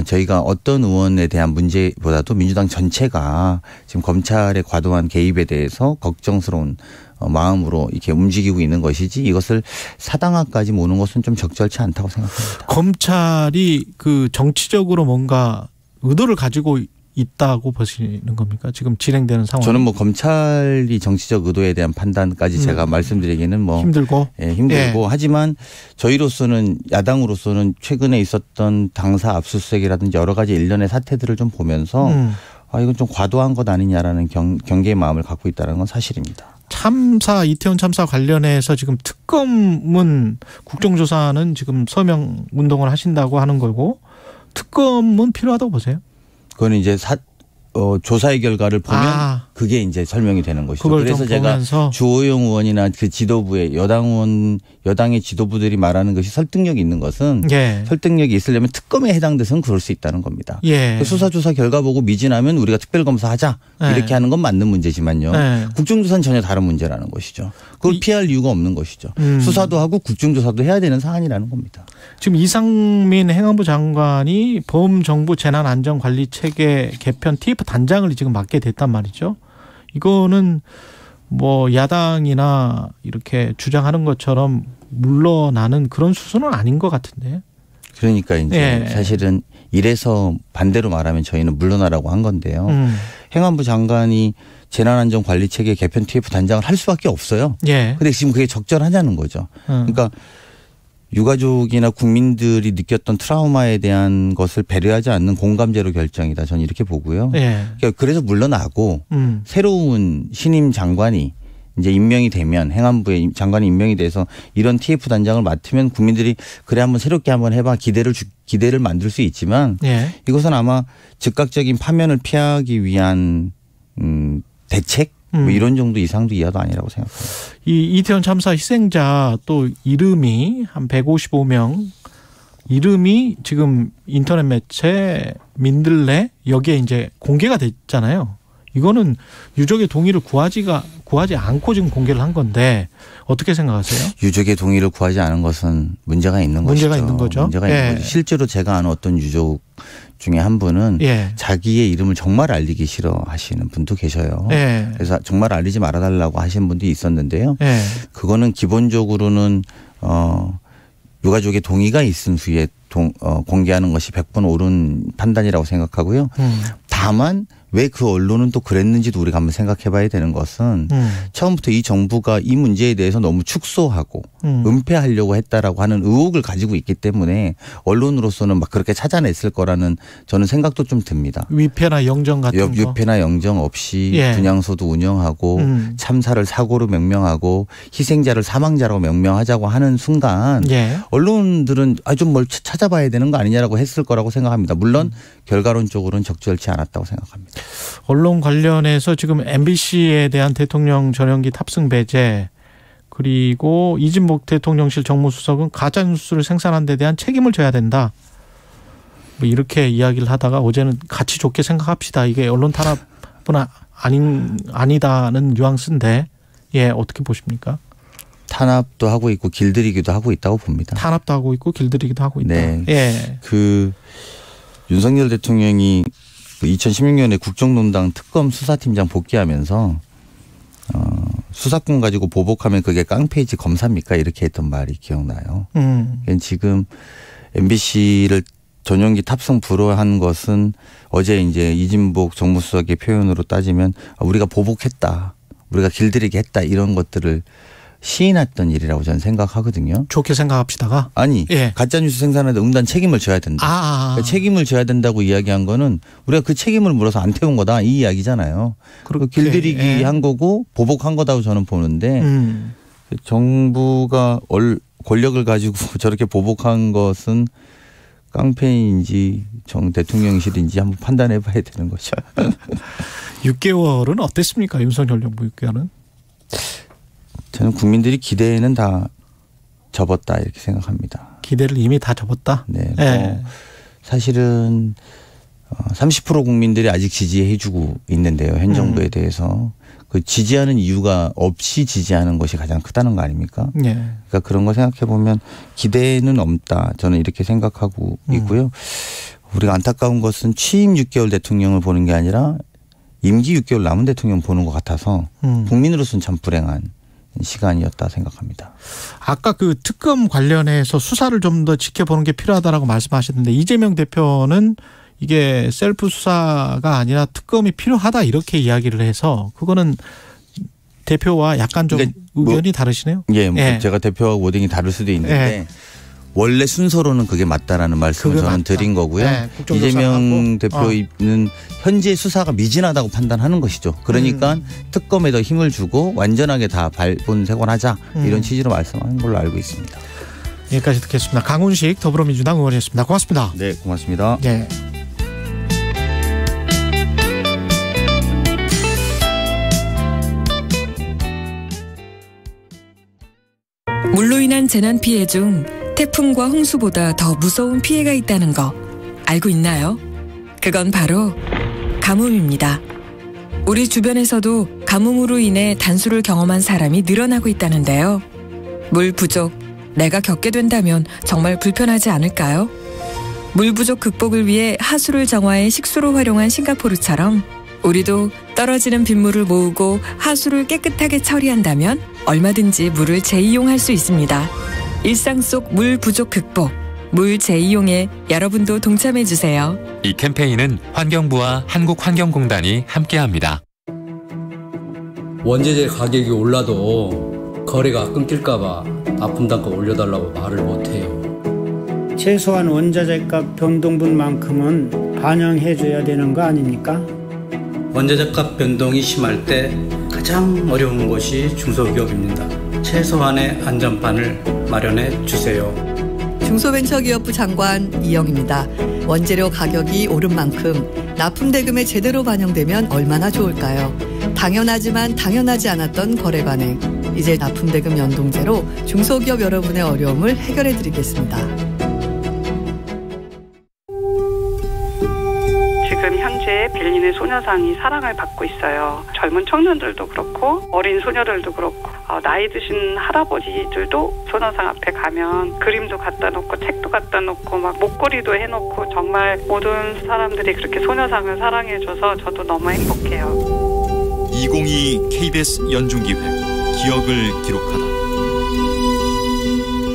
저희가 어떤 의원에 대한 문제보다도 민주당 전체가 지금 검찰의 과도한 개입에 대해서 걱정스러운 마음으로 이렇게 움직이고 있는 것이지 이것을 사당화까지 모는 것은 좀 적절치 않다고 생각합니다. 검찰이 정치적으로 뭔가 의도를 가지고 있다고 보시는 겁니까? 지금 진행되는 상황. 저는 뭐 검찰이 정치적 의도에 대한 판단까지 제가 말씀드리기는 뭐 힘들고 하지만 저희로서는 야당으로서는 최근에 있었던 당사 압수수색이라든지 여러 가지 일련의 사태들을 좀 보면서 이건 좀 과도한 것 아니냐라는 경계의 마음을 갖고 있다는 건 사실입니다. 이태원 참사 관련해서 지금 특검은 국정조사는 지금 서명 운동을 하신다고 하는 거고 특검은 필요하다고 보세요? 그건 이제 조사의 결과를 보면 그게 이제 설명이 되는 것이죠. 그걸 그래서 좀 제가 보면서. 주호영 의원이나 그 지도부의 여당의 지도부들이 말하는 것이 설득력이 있는 것은 예. 설득력이 있으려면 특검에 해당돼서는 그럴 수 있다는 겁니다. 예. 그 수사조사 결과 보고 미진하면 우리가 특별검사하자 이렇게 예. 하는 건 맞는 문제지만요. 예. 국정조사는 전혀 다른 문제라는 것이죠. 그걸 피할 이유가 없는 것이죠. 수사도 하고 국정조사도 해야 되는 사안이라는 겁니다. 지금 이상민 행안부 장관이 범정부 재난안전관리체계 개편 TF 단장을 지금 맡게 됐단 말이죠. 이거는 뭐 야당이나 이렇게 주장하는 것처럼 물러나는 그런 수순은 아닌 것 같은데. 그러니까 이제 예. 사실은 이래서 반대로 말하면 저희는 물러나라고 한 건데요. 행안부 장관이 재난안전관리체계 개편 TF 단장을 할 수밖에 없어요. 예. 근데 지금 그게 적절하냐는 거죠. 그러니까 유가족이나 국민들이 느꼈던 트라우마에 대한 것을 배려하지 않는 공감제로 결정이다. 저는 이렇게 보고요. 예. 그러니까 그래서 물러나고 새로운 신임 장관이 이제 임명이 되면 행안부에 장관이 임명이 돼서 이런 TF 단장을 맡으면 국민들이 그래 한번 새롭게 한번 해봐 기대를 만들 수 있지만 예. 이것은 아마 즉각적인 파면을 피하기 위한 대책 뭐 이런 정도 이상도 이하도 아니라고 생각합니다. 이 이태원 참사 희생자 또 이름이 한 155명 이름이 지금 인터넷 매체 민들레 여기에 이제 공개가 됐잖아요. 이거는 유족의 동의를 구하지 않고 지금 공개를 한 건데 어떻게 생각하세요? 유족의 동의를 구하지 않은 것은 문제가 있는 문제가 것이죠. 있는 거죠. 문제가 예. 있는 거죠. 실제로 제가 아는 어떤 유족 중에 한 분은 예. 자기의 이름을 정말 알리기 싫어하시는 분도 계셔요. 예. 그래서 정말 알리지 말아달라고 하신 분도 있었는데요. 예. 그거는 기본적으로는 유가족의 동의가 있은 후에 공개하는 것이 100번 옳은 판단이라고 생각하고요. 다만 왜 그 언론은 또 그랬는지도 우리가 한번 생각해 봐야 되는 것은 처음부터 이 정부가 이 문제에 대해서 너무 축소하고 은폐하려고 했다라고 하는 의혹을 가지고 있기 때문에 언론으로서는 막 그렇게 찾아냈을 거라는 저는 생각도 좀 듭니다. 위패나 영정 같은 거. 위패나 영정 없이 예. 분향소도 운영하고 참사를 사고로 명명하고 희생자를 사망자라고 명명하자고 하는 순간 예. 언론들은 좀 뭘 찾아봐야 되는 거 아니냐라고 했을 거라고 생각합니다. 물론 결과론적으로는 적절치 않았다고 생각합니다. 언론 관련해서 지금 MBC에 대한 대통령 전용기 탑승 배제 그리고 이진복 대통령실 정무수석은 가짜뉴스를 생산한 데 대한 책임을 져야 된다. 뭐 이렇게 이야기를 하다가 어제는 같이 좋게 생각합시다. 이게 언론 탄압은 아니다는 뉘앙스인데 예 어떻게 보십니까? 탄압도 하고 있고 길들이기도 하고 있다고 봅니다. 탄압도 하고 있고 길들이기도 하고 있다. 네. 예. 그 윤석열 대통령이 2016년에 국정농단 특검 수사팀장 복귀하면서 수사권 가지고 보복하면 그게 깡패이지 검사입니까? 이렇게 했던 말이 기억나요. 지금 MBC를 전용기 탑승 불허한 것은 어제 이제 이진복 정무수석의 표현으로 따지면 우리가 보복했다. 우리가 길들이게 했다. 이런 것들을 시인했던 일이라고 저는 생각하거든요. 좋게 생각합시다가? 아니 예. 가짜뉴스 생산하는데 응단 책임을 져야 된다. 그러니까 책임을 져야 된다고 이야기한 거는 우리가 그 책임을 물어서 안 태운 거다 이 이야기잖아요. 그리고 길들이기 예. 한 거고 보복한 거다고 저는 보는데 정부가 권력을 가지고 저렇게 보복한 것은 깡패인지 정 대통령실인지 한번 판단해 봐야 되는 거죠. 6개월은 어땠습니까? 윤석열 정부 6개월은? 저는 국민들이 기대에는 다 접었다 이렇게 생각합니다. 기대를 이미 다 접었다? 네. 사실은 30% 국민들이 아직 지지해 주고 있는데요. 현 정부에 대해서. 그 지지하는 이유가 없이 지지하는 것이 가장 크다는 거 아닙니까? 네. 그러니까 그런 거 생각해 보면 기대는 없다. 저는 이렇게 생각하고 있고요. 우리가 안타까운 것은 취임 6개월 대통령을 보는 게 아니라 임기 6개월 남은 대통령 보는 것 같아서 국민으로서는 참 불행한 시간이었다 생각합니다. 아까 그 특검 관련해서 수사를 좀 더 지켜보는 게 필요하다라고 말씀하셨는데 이재명 대표는 이게 셀프 수사가 아니라 특검이 필요하다 이렇게 이야기를 해서 그거는 대표와 약간 좀 그러니까 의견이 다르시네요. 예, 예. 제가 대표와 워딩이 다를 수도 있는데 예. 원래 순서로는 그게 맞다라는 말씀을 저는 맞다. 드린 거고요. 네, 이재명 대표는 현재 수사가 미진하다고 판단하는 것이죠. 그러니까 특검에 더 힘을 주고 완전하게 다 발본색원하자 이런 취지로 말씀하는 걸로 알고 있습니다. 여기까지 듣겠습니다. 강훈식 더불어민주당 의원이었습니다. 고맙습니다. 네, 고맙습니다. 네. 물로 인한 재난 피해 중 태풍과 홍수보다 더 무서운 피해가 있다는 거 알고 있나요? 그건 바로 가뭄입니다. 우리 주변에서도 가뭄으로 인해 단수를 경험한 사람이 늘어나고 있다는데요. 물 부족, 내가 겪게 된다면 정말 불편하지 않을까요? 물 부족 극복을 위해 하수를 정화해 식수로 활용한 싱가포르처럼 우리도 떨어지는 빗물을 모으고 하수를 깨끗하게 처리한다면 얼마든지 물을 재이용할 수 있습니다. 일상 속 물 부족 극복, 물 재이용에 여러분도 동참해 주세요. 이 캠페인은 환경부와 한국환경공단이 함께합니다. 원재재 가격이 올라도 거래가 끊길까봐 납품 단가 올려달라고 말을 못해요. 최소한 원자재값 변동분만큼은 반영해줘야 되는 거 아닙니까? 원자재값 변동이 심할 때 가장 어려운 것이 중소기업입니다. 최소한의 안전판을 마련해 주세요. 중소벤처기업부 장관 이영입니다. 원재료 가격이 오른 만큼 납품대금에 제대로 반영되면 얼마나 좋을까요? 당연하지만 당연하지 않았던 거래 관행. 이제 납품대금 연동제로 중소기업 여러분의 어려움을 해결해 드리겠습니다. 지금 현재 벨린의 소녀상이 사랑을 받고 있어요. 젊은 청년들도 그렇고 어린 소녀들도 그렇고 나이 드신 할아버지들도 소녀상 앞에 가면 그림도 갖다 놓고 책도 갖다 놓고 막 목걸이도 해놓고 정말 모든 사람들이 그렇게 소녀상을 사랑해줘서 저도 너무 행복해요. 2022 KBS 연중기획 기억을 기록하다.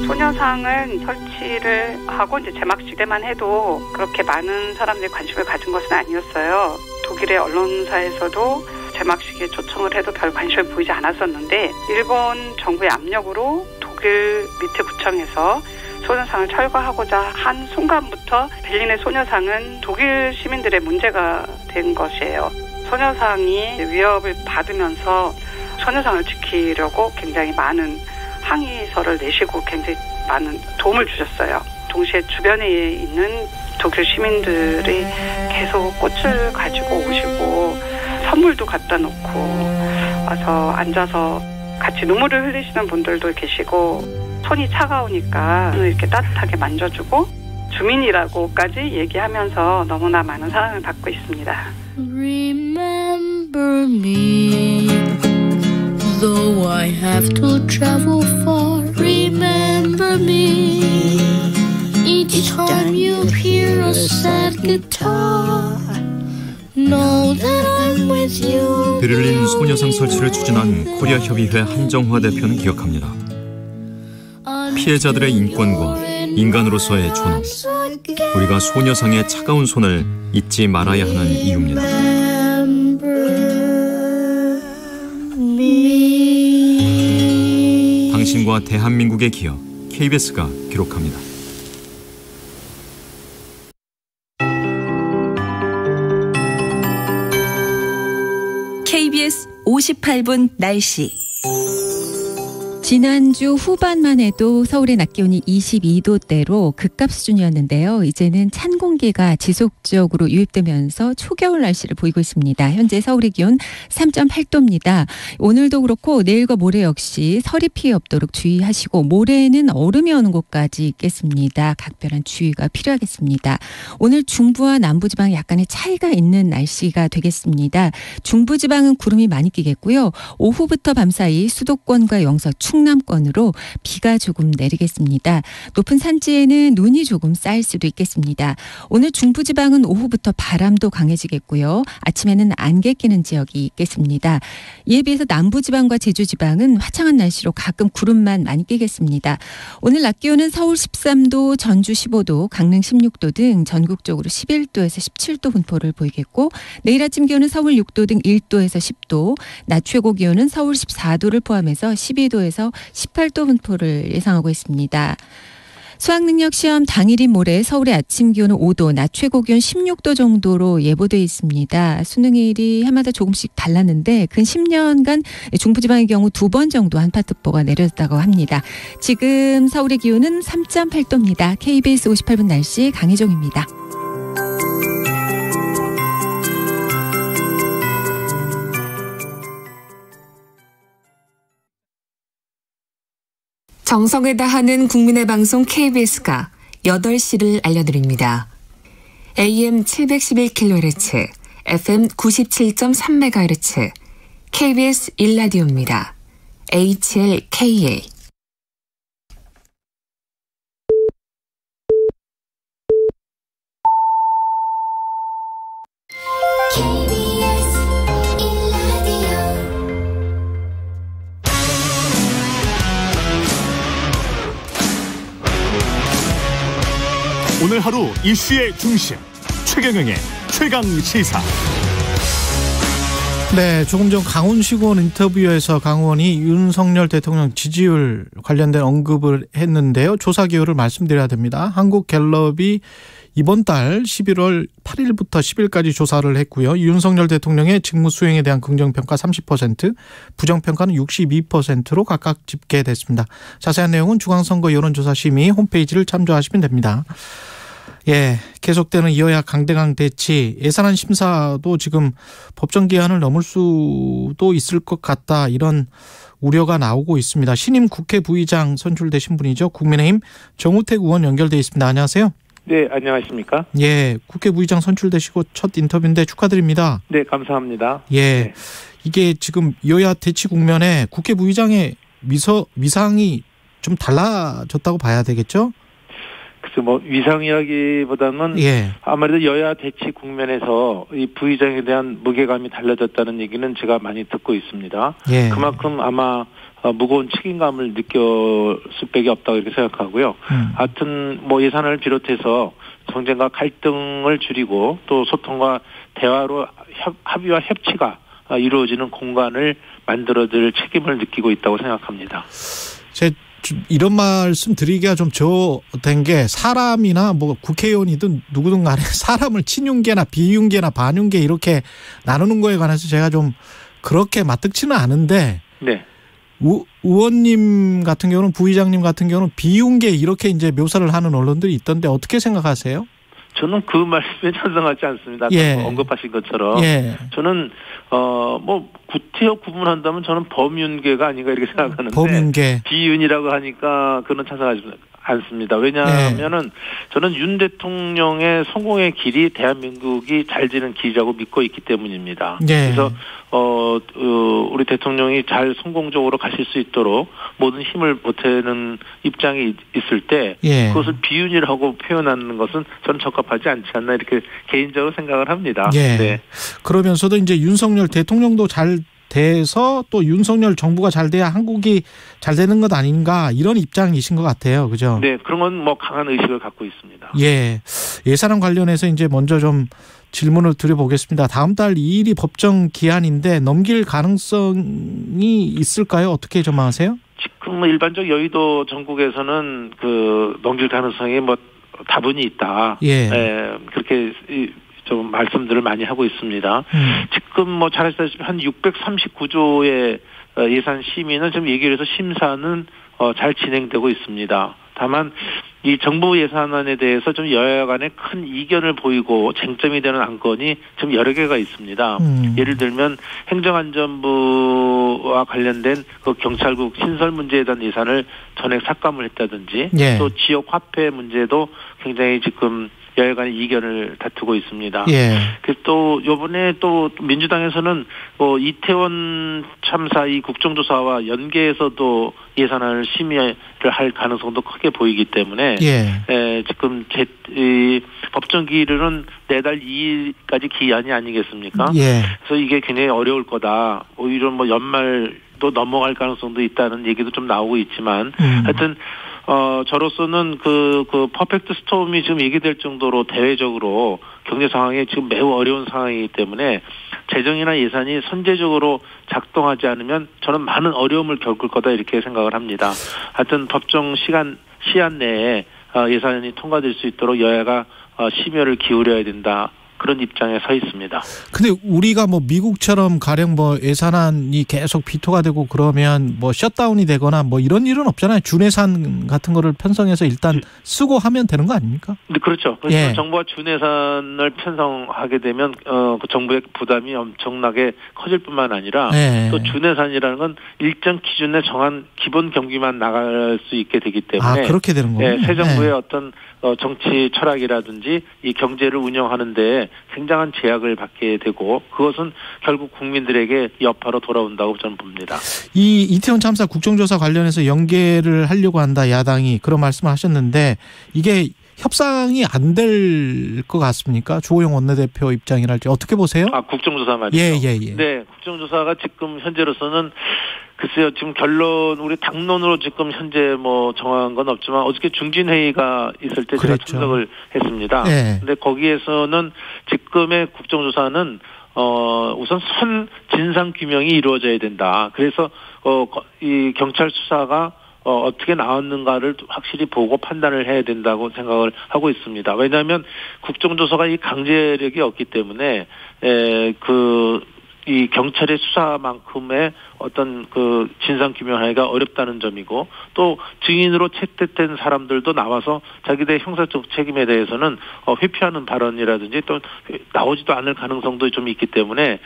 소녀상은 설치를 하고 이제 제막식 때만 해도 그렇게 많은 사람들이 관심을 가진 것은 아니었어요. 독일의 언론사에서도 제막식에 초청을 해도 별 관심을 보이지 않았었는데 일본 정부의 압력으로 독일 밑에 구청에서 소녀상을 철거하고자 한 순간부터 벨린의 소녀상은 독일 시민들의 문제가 된 것이에요. 소녀상이 위협을 받으면서 소녀상을 지키려고 굉장히 많은 항의서를 내시고 굉장히 많은 도움을 주셨어요. 동시에 주변에 있는 독일 시민들이 계속 꽃을 가지고 오시고 선물도 갖다 놓고 와서 앉아서 같이 눈물을 흘리시는 분들도 계시고 손이 차가우니까 이렇게 따뜻하게 만져주고 주민이라고까지 얘기하면서 너무나 많은 사랑을 받고 있습니다. Remember me, though I have to travel far. Remember me, each time you hear a sad guitar. Know that I'm with you. 베를린 소녀상 설치를 추진한 코리아협의회 한정화 대표는 기억합니다. 피해자들의 인권과 인간으로서의 존엄, 우리가 소녀상의 차가운 손을 잊지 말아야 하는 이유입니다. 당신과 대한민국의 기억, KBS가 기록합니다. KBS 58분 날씨. 지난주 후반만 해도 서울의 낮 기온이 22도대로 극값 수준이었는데요. 이제는 찬 공기가 지속적으로 유입되면서 초겨울 날씨를 보이고 있습니다. 현재 서울의 기온 3.8도입니다. 오늘도 그렇고 내일과 모레 역시 서리 피해 없도록 주의하시고 모레는 얼음이 오는 곳까지 있겠습니다. 각별한 주의가 필요하겠습니다. 오늘 중부와 남부지방 약간의 차이가 있는 날씨가 되겠습니다. 중부지방은 구름이 많이 끼겠고요. 오후부터 밤사이 수도권과 영서, 충남권으로 비가 조금 내리겠습니다. 높은 산지에는 눈이 조금 쌓일 수도 있겠습니다. 오늘 중부지방은 오후부터 바람도 강해지겠고요. 아침에는 안개 끼는 지역이 있겠습니다. 이에 비해서 남부지방과 제주지방은 화창한 날씨로 가끔 구름만 많이 끼겠습니다. 오늘 낮 기온은 서울 13도, 전주 15도, 강릉 16도 등 전국적으로 11도에서 17도 분포를 보이겠고 내일 아침 기온은 서울 6도 등 1도에서 10도, 낮 최고 기온은 서울 14도를 포함해서 12도에서 18도 분포를 예상하고 있습니다. 수학능력 시험 당일인 모레 서울의 아침 기온은 5도, 낮 최고 기온 16도 정도로 예보되어 있습니다. 수능일이 해마다 조금씩 달랐는데 근 10년간 중부지방의 경우 2번 정도 한파특보가 내려졌다고 합니다. 지금 서울의 기온은 3.8도입니다. KBS 58분 날씨 강혜종입니다. 정성을 다하는 국민의 방송 KBS가 8시를 알려드립니다. AM 711kHz, FM 97.3MHz, KBS 1라디오입니다. HLKA. 오늘 하루 이슈의 중심 최경영의 최강시사. 네, 조금 전 강훈시군 인터뷰에서 강 의원이 윤석열 대통령 지지율 관련된 언급을 했는데요. 조사 기호를 말씀드려야 됩니다. 한국갤럽이 이번 달 11월 8일부터 10일까지 조사를 했고요. 윤석열 대통령의 직무 수행에 대한 긍정평가 30%, 부정평가는 62%로 각각 집계됐습니다. 자세한 내용은 중앙선거 여론조사심의 홈페이지를 참조하시면 됩니다. 예, 계속되는 여야 강대강 대치, 예산안 심사도 지금 법정 기한을 넘을 수도 있을 것 같다, 이런 우려가 나오고 있습니다. 신임 국회 부의장 선출되신 분이죠. 국민의힘 정우택 의원 연결돼 있습니다. 안녕하세요. 네, 안녕하십니까? 예, 국회 부의장 선출되시고 첫 인터뷰인데 축하드립니다. 네, 감사합니다. 예, 네. 이게 지금 여야 대치 국면에 국회 부의장의 위상이 좀 달라졌다고 봐야 되겠죠? 그래서 뭐 위상이라기보다는 예. 아무래도 여야 대치 국면에서 이 부의장에 대한 무게감이 달라졌다는 얘기는 제가 많이 듣고 있습니다. 예. 그만큼 아마 무거운 책임감을 느낄 수밖에 없다고 이렇게 생각하고요. 하여튼 뭐 예산을 비롯해서 정쟁과 갈등을 줄이고 또 소통과 대화로 합의와 협치가 이루어지는 공간을 만들어줄 책임을 느끼고 있다고 생각합니다. 이런 말씀 드리기가 좀 저된 게, 사람이나 뭐 국회의원이든 누구든 간에 사람을 친윤계나 비윤계나 반윤계 이렇게 나누는 거에 관해서 제가 좀 그렇게 맞득치는 않은데, 네. 의원님 같은 경우는, 부의장님 같은 경우는 비윤계 이렇게 이제 묘사를 하는 언론들이 있던데 어떻게 생각하세요? 저는 그 말씀에 찬성하지 않습니다. 예. 언급하신 것처럼. 예. 저는 뭐 구태여 구분한다면 저는 범윤계가 아닌가 이렇게 생각하는데, 범윤계. 비윤이라고 하니까 그건 찬성하지 않습니다. 왜냐하면은 저는 윤 대통령의 성공의 길이 대한민국이 잘 되는 길이라고 믿고 있기 때문입니다. 예. 그래서 우리 대통령이 잘 성공적으로 가실 수 있도록 모든 힘을 보태는 입장이 있을 때, 예. 그것을 비윤이라고 표현하는 것은 저는 적합하지 않지 않나 이렇게 개인적으로 생각을 합니다. 예. 네. 그러면서도 이제 윤석열 대통령도 잘 돼서 또 윤석열 정부가 잘 돼야 한국이 잘 되는 것 아닌가, 이런 입장이신 것 같아요. 그죠? 네, 그런 건 뭐 강한 의식을 갖고 있습니다. 예. 예산안 관련해서 이제 먼저 좀 질문을 드려보겠습니다. 다음 달 2일이 법정 기한인데 넘길 가능성이 있을까요? 어떻게 전망하세요? 지금 일반적 여의도 전국에서는 넘길 가능성이 뭐 다분히 있다. 예. 그렇게 좀 말씀들을 많이 하고 있습니다. 지금 뭐 잘 아시다시피 한 639조의 예산 심의는 지금 얘기를 해서 심사는 잘 진행되고 있습니다. 다만 이 정부 예산안에 대해서 좀 여야 간에 큰 이견을 보이고 쟁점이 되는 안건이 좀 여러 개가 있습니다. 예를 들면 행정안전부와 관련된 그 경찰국 신설 문제에 대한 예산을 전액 삭감을 했다든지, 예. 또 지역 화폐 문제도 굉장히 지금 여야 간의 이견을 다투고 있습니다. 예. 또 요번에 또 민주당에서는 이태원 참사 이 국정조사와 연계해서도 예산안을 심의를 할 가능성도 크게 보이기 때문에, 예. 지금 법정 기일은 내달 2일까지 기한이 아니겠습니까? 예. 그래서 이게 굉장히 어려울 거다. 오히려 뭐 연말도 넘어갈 가능성도 있다는 얘기도 좀 나오고 있지만, 하여튼 저로서는 그 퍼펙트 스톰이 지금 얘기될 정도로 대외적으로 경제 상황이 지금 매우 어려운 상황이기 때문에 재정이나 예산이 선제적으로 작동하지 않으면 저는 많은 어려움을 겪을 거다 이렇게 생각을 합니다. 하여튼 법정 시한 내에 예산이 통과될 수 있도록 여야가 심혈을 기울여야 된다. 그런 입장에 서 있습니다. 근데 우리가 뭐 미국처럼 가령 뭐 예산안이 계속 비토가 되고 그러면 뭐 셧다운이 되거나 뭐 이런 일은 없잖아요. 준예산 같은 거를 편성해서 일단 쓰고 하면 되는 거 아닙니까? 네, 그렇죠. 그래서 정부가 준예산을 편성하게 되면 그 정부의 부담이 엄청나게 커질 뿐만 아니라 또 준예산이라는 건 일정 기준에 정한 기본 경비만 나갈 수 있게 되기 때문에 그렇게 되는 거군요. 새 정부의 어떤 정치 철학이라든지 이 경제를 운영하는데 굉장한 제약을 받게 되고 그것은 결국 국민들에게 여파로 돌아온다고 저는 봅니다. 이 이태원 참사 국정조사 관련해서 연계를 하려고 한다 야당이 그런 말씀을 하셨는데 이게 협상이 안 될 것 같습니까? 주호영 원내대표 입장이랄지 어떻게 보세요? 국정조사 말이죠. 예. 네, 국정조사가 지금 현재로서는 글쎄요, 지금 결론, 우리 당론으로 지금 현재 뭐 정한 건 없지만 어저께 중진회의가 있을 때 제가 참석을 했습니다. 근데 거기에서는 지금의 국정조사는 우선 선 진상 규명이 이루어져야 된다. 그래서 이 경찰 수사가 어떻게 나왔는가를 확실히 보고 판단을 해야 된다고 생각을 하고 있습니다. 왜냐하면 국정조사가 이 강제력이 없기 때문에 이 경찰의 수사만큼의 어떤 그 진상 규명하기가 어렵다는 점이고 또 증인으로 채택된 사람들도 나와서 자기들의 형사적 책임에 대해서는 회피하는 발언이라든지 또 나오지도 않을 가능성도 좀 있기 때문에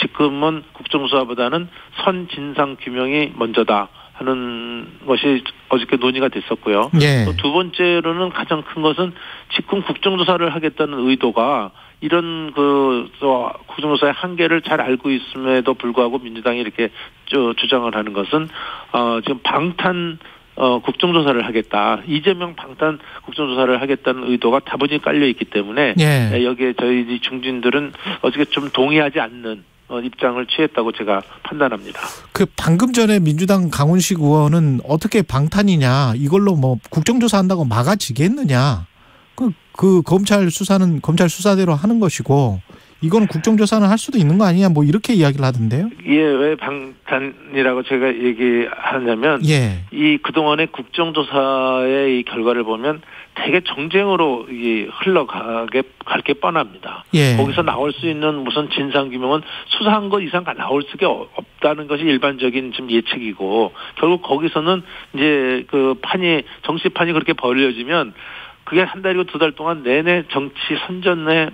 지금은 국정조사보다는 선 진상 규명이 먼저다 하는 것이 어저께 논의가 됐었고요. 또 두 번째로는 가장 큰 것은 지금 국정조사를 하겠다는 의도가 이런 국정조사의 한계를 잘 알고 있음에도 불구하고 민주당이 이렇게 주장을 하는 것은 지금 방탄 국정조사를 하겠다. 이재명 방탄 국정조사를 하겠다는 의도가 다분히 깔려 있기 때문에 여기에 저희 중진들은 어저께 좀 동의하지 않는 입장을 취했다고 제가 판단합니다. 그 방금 전에 민주당 강훈식 의원은 어떻게 방탄이냐 이걸로 뭐 국정조사한다고 막아지겠느냐. 그 검찰 수사는 검찰 수사대로 하는 것이고 이거는 국정조사는 할 수도 있는 거 아니냐 뭐 이렇게 이야기를 하던데요. 왜 방탄이라고 제가 얘기하냐면 이 그동안의 국정조사의 이 결과를 보면 되게 정쟁으로 흘러가게 갈 게 뻔합니다. 거기서 나올 수 있는 무슨 진상규명은 수사한 것 이상 나올 수가 없다는 것이 일반적인 좀 예측이고 결국 거기서는 이제 정치판이 그렇게 벌려지면 그게 한 달이고 두 달 동안 내내 정치 선전의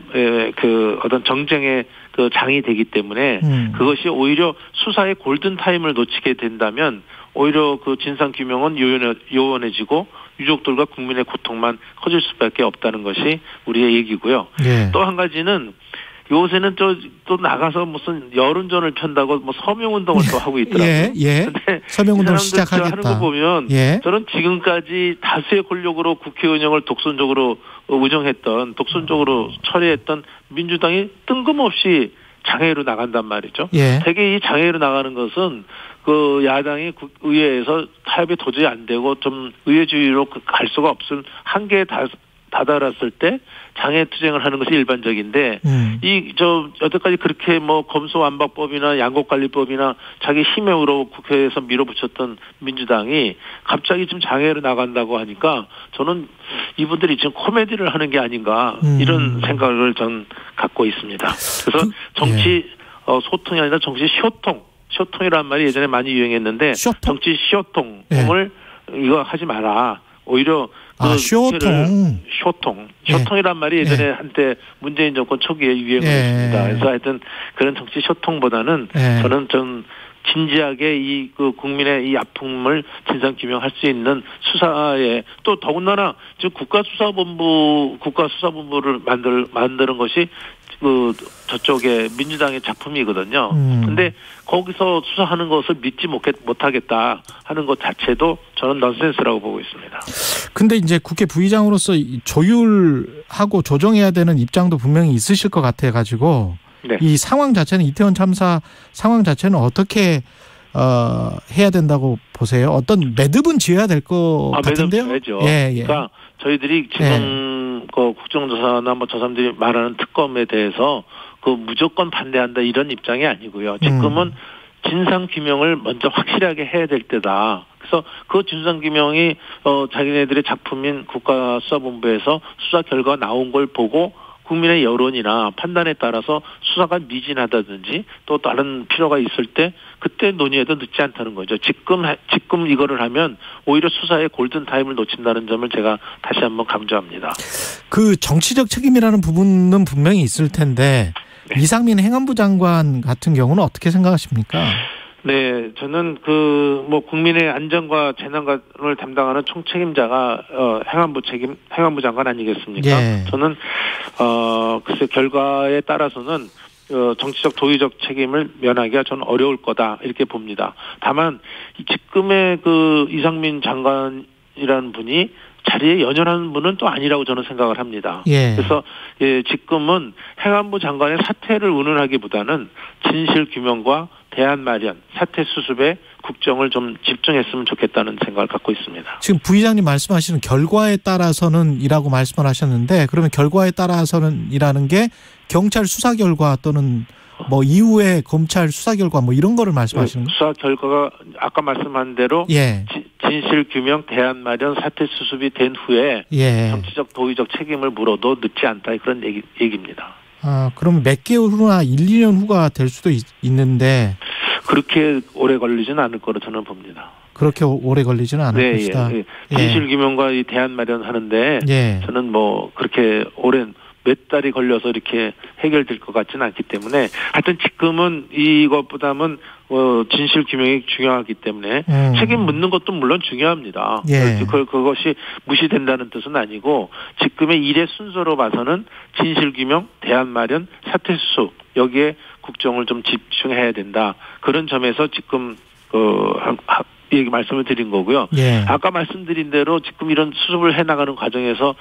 어떤 정쟁의 장이 되기 때문에 그것이 오히려 수사의 골든 타임을 놓치게 된다면 오히려 진상 규명은 요원해지고 유족들과 국민의 고통만 커질 수밖에 없다는 것이 우리의 얘기고요. 또 한 가지는 요새는 또 나가서 무슨 여론전을 편다고 뭐 서명운동을 또 하고 있더라고요. 근데 서명운동 시작하겠다. 하는 거 보면 저는 지금까지 다수의 권력으로 국회 운영을 독선적으로 독선적으로 처리했던 민주당이 뜬금없이 장애로 나간단 말이죠. 되게 이 장애로 나가는 것은 야당이 의회에서 타협이 도저히 안 되고 좀 의회주의로 갈 수가 없을 한계에 다다랐을 때 장애 투쟁을 하는 것이 일반적인데 여태까지 그렇게 뭐 검소완박법이나 양곡관리법이나 자기 힘으로 국회에서 밀어붙였던 민주당이 갑자기 지금 장애로 나간다고 하니까 저는 이분들이 지금 코미디를 하는 게 아닌가 이런 생각을 전 갖고 있습니다. 그래서 정치 소통이 아니라 정치 쇼통이라는 말이 예전에 많이 유행했는데 정치 쇼통을 이거 하지 마라. 오히려 쇼통이란 말이 예전에 한때 문재인 정권 초기에 유행을 했습니다. 그래서 하여튼 그런 정치 쇼통보다는 저는 좀 진지하게 이 국민의 이 아픔을 진상 규명할 수 있는 수사에 또 더군다나 지금 국가수사본부를 만드는 것이 저쪽에 민주당의 작품이거든요. 근데 거기서 수사하는 것을 믿지 못하겠다 하는 것 자체도 저는 넌센스라고 보고 있습니다. 근데 이제 국회 부의장으로서 조율하고 조정해야 되는 입장도 분명히 있으실 것 같아가지고 이 상황 자체는 이태원 참사 상황 자체는 어떻게 해야 된다고 보세요? 어떤 매듭은 지어야 될 것 같은데요? 매듭 그러니까 저희들이 지금 국정조사나 뭐 저 사람들이 말하는 특검에 대해서 무조건 반대한다 이런 입장이 아니고요. 지금은 진상 규명을 먼저 확실하게 해야 될 때다. 그래서 그 진상 규명이 자기네들의 작품인 국가수사본부에서 수사 결과가 나온 걸 보고 국민의 여론이나 판단에 따라서 수사가 미진하다든지 또 다른 필요가 있을 때 그때 논의해도 늦지 않다는 거죠. 지금 이거를 하면 오히려 수사의 골든 타임을 놓친다는 점을 제가 다시 한번 강조합니다. 그 정치적 책임이라는 부분은 분명히 있을 텐데 네. 이상민 행안부 장관 같은 경우는 어떻게 생각하십니까? 네, 저는 국민의 안전과 재난을 담당하는 총책임자가 행안부 장관 아니겠습니까? 예. 저는 글쎄 결과에 따라서는 정치적 도의적 책임을 면하기가 저는 어려울 거다 이렇게 봅니다. 다만 지금의 이상민 장관이라는 분이 자리에 연연하는 분은 또 아니라고 저는 생각을 합니다. 예. 그래서 지금은 행안부 장관의 사퇴를 운운하기보다는 진실 규명과 대안 마련, 사퇴 수습에 국정을 좀 집중했으면 좋겠다는 생각을 갖고 있습니다. 지금 부의장님 말씀하시는 결과에 따라서는 이라고 말씀을 하셨는데 그러면 결과에 따라서는 이라는 게 경찰 수사 결과 또는 이후에 검찰 수사 결과 이런 거를 말씀하시는 거예요? 수사 결과가 아까 말씀한 대로 예. 진실 규명, 대안 마련, 사퇴 수습이 된 후에 예. 정치적 도의적 책임을 물어도 늦지 않다 그런 얘기입니다. 그럼 몇 개월 후나 1, 2년 후가 될 수도 있는데 그렇게 오래 걸리지는 않을 거로 저는 봅니다. 그렇게 오래 걸리지는 않을 것이다. 예. 진실 규명과 이 대안 마련하는데 예. 저는 그렇게 오랜 몇 달이 걸려서 이렇게 해결될 것 같지는 않기 때문에 하여튼 지금은 이것보다는 진실 규명이 중요하기 때문에 책임 묻는 것도 물론 중요합니다. 예. 그것이 무시된다는 뜻은 아니고 지금의 일의 순서로 봐서는 진실 규명, 대안 마련, 사퇴 수습 여기에 국정을 좀 집중해야 된다. 그런 점에서 지금 얘기 말씀을 드린 거고요. 예. 아까 말씀드린 대로 지금 이런 수습을 해나가는 과정에서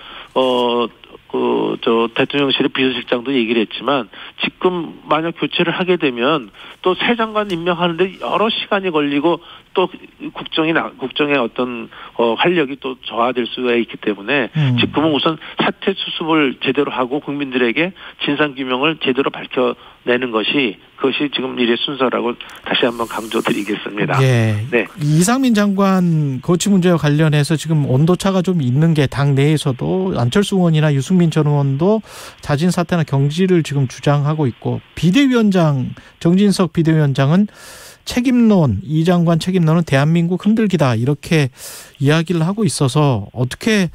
대통령실의 비서실장도 얘기를 했지만 지금 만약 교체를 하게 되면 또 새 장관 임명하는데 여러 시간이 걸리고 또 국정의 어떤 활력이 또 저하될 수가 있기 때문에 지금은 우선 사퇴 수습을 제대로 하고 국민들에게 진상규명을 제대로 밝혀내는 것이 그것이 지금 일의 순서라고 다시 한번 강조드리겠습니다. 예. 네. 이상민 장관 거취 문제와 관련해서 지금 온도차가 좀 있는 게 당 내에서도 안철수 의원이나 유승민 전 의원도 자진 사퇴나 경질을 지금 주장하고 있고 비대위원장 정진석 비대위원장은 책임론, 이 장관 책임론은 대한민국 흔들기다 이렇게 이야기를 하고 있어서 어떻게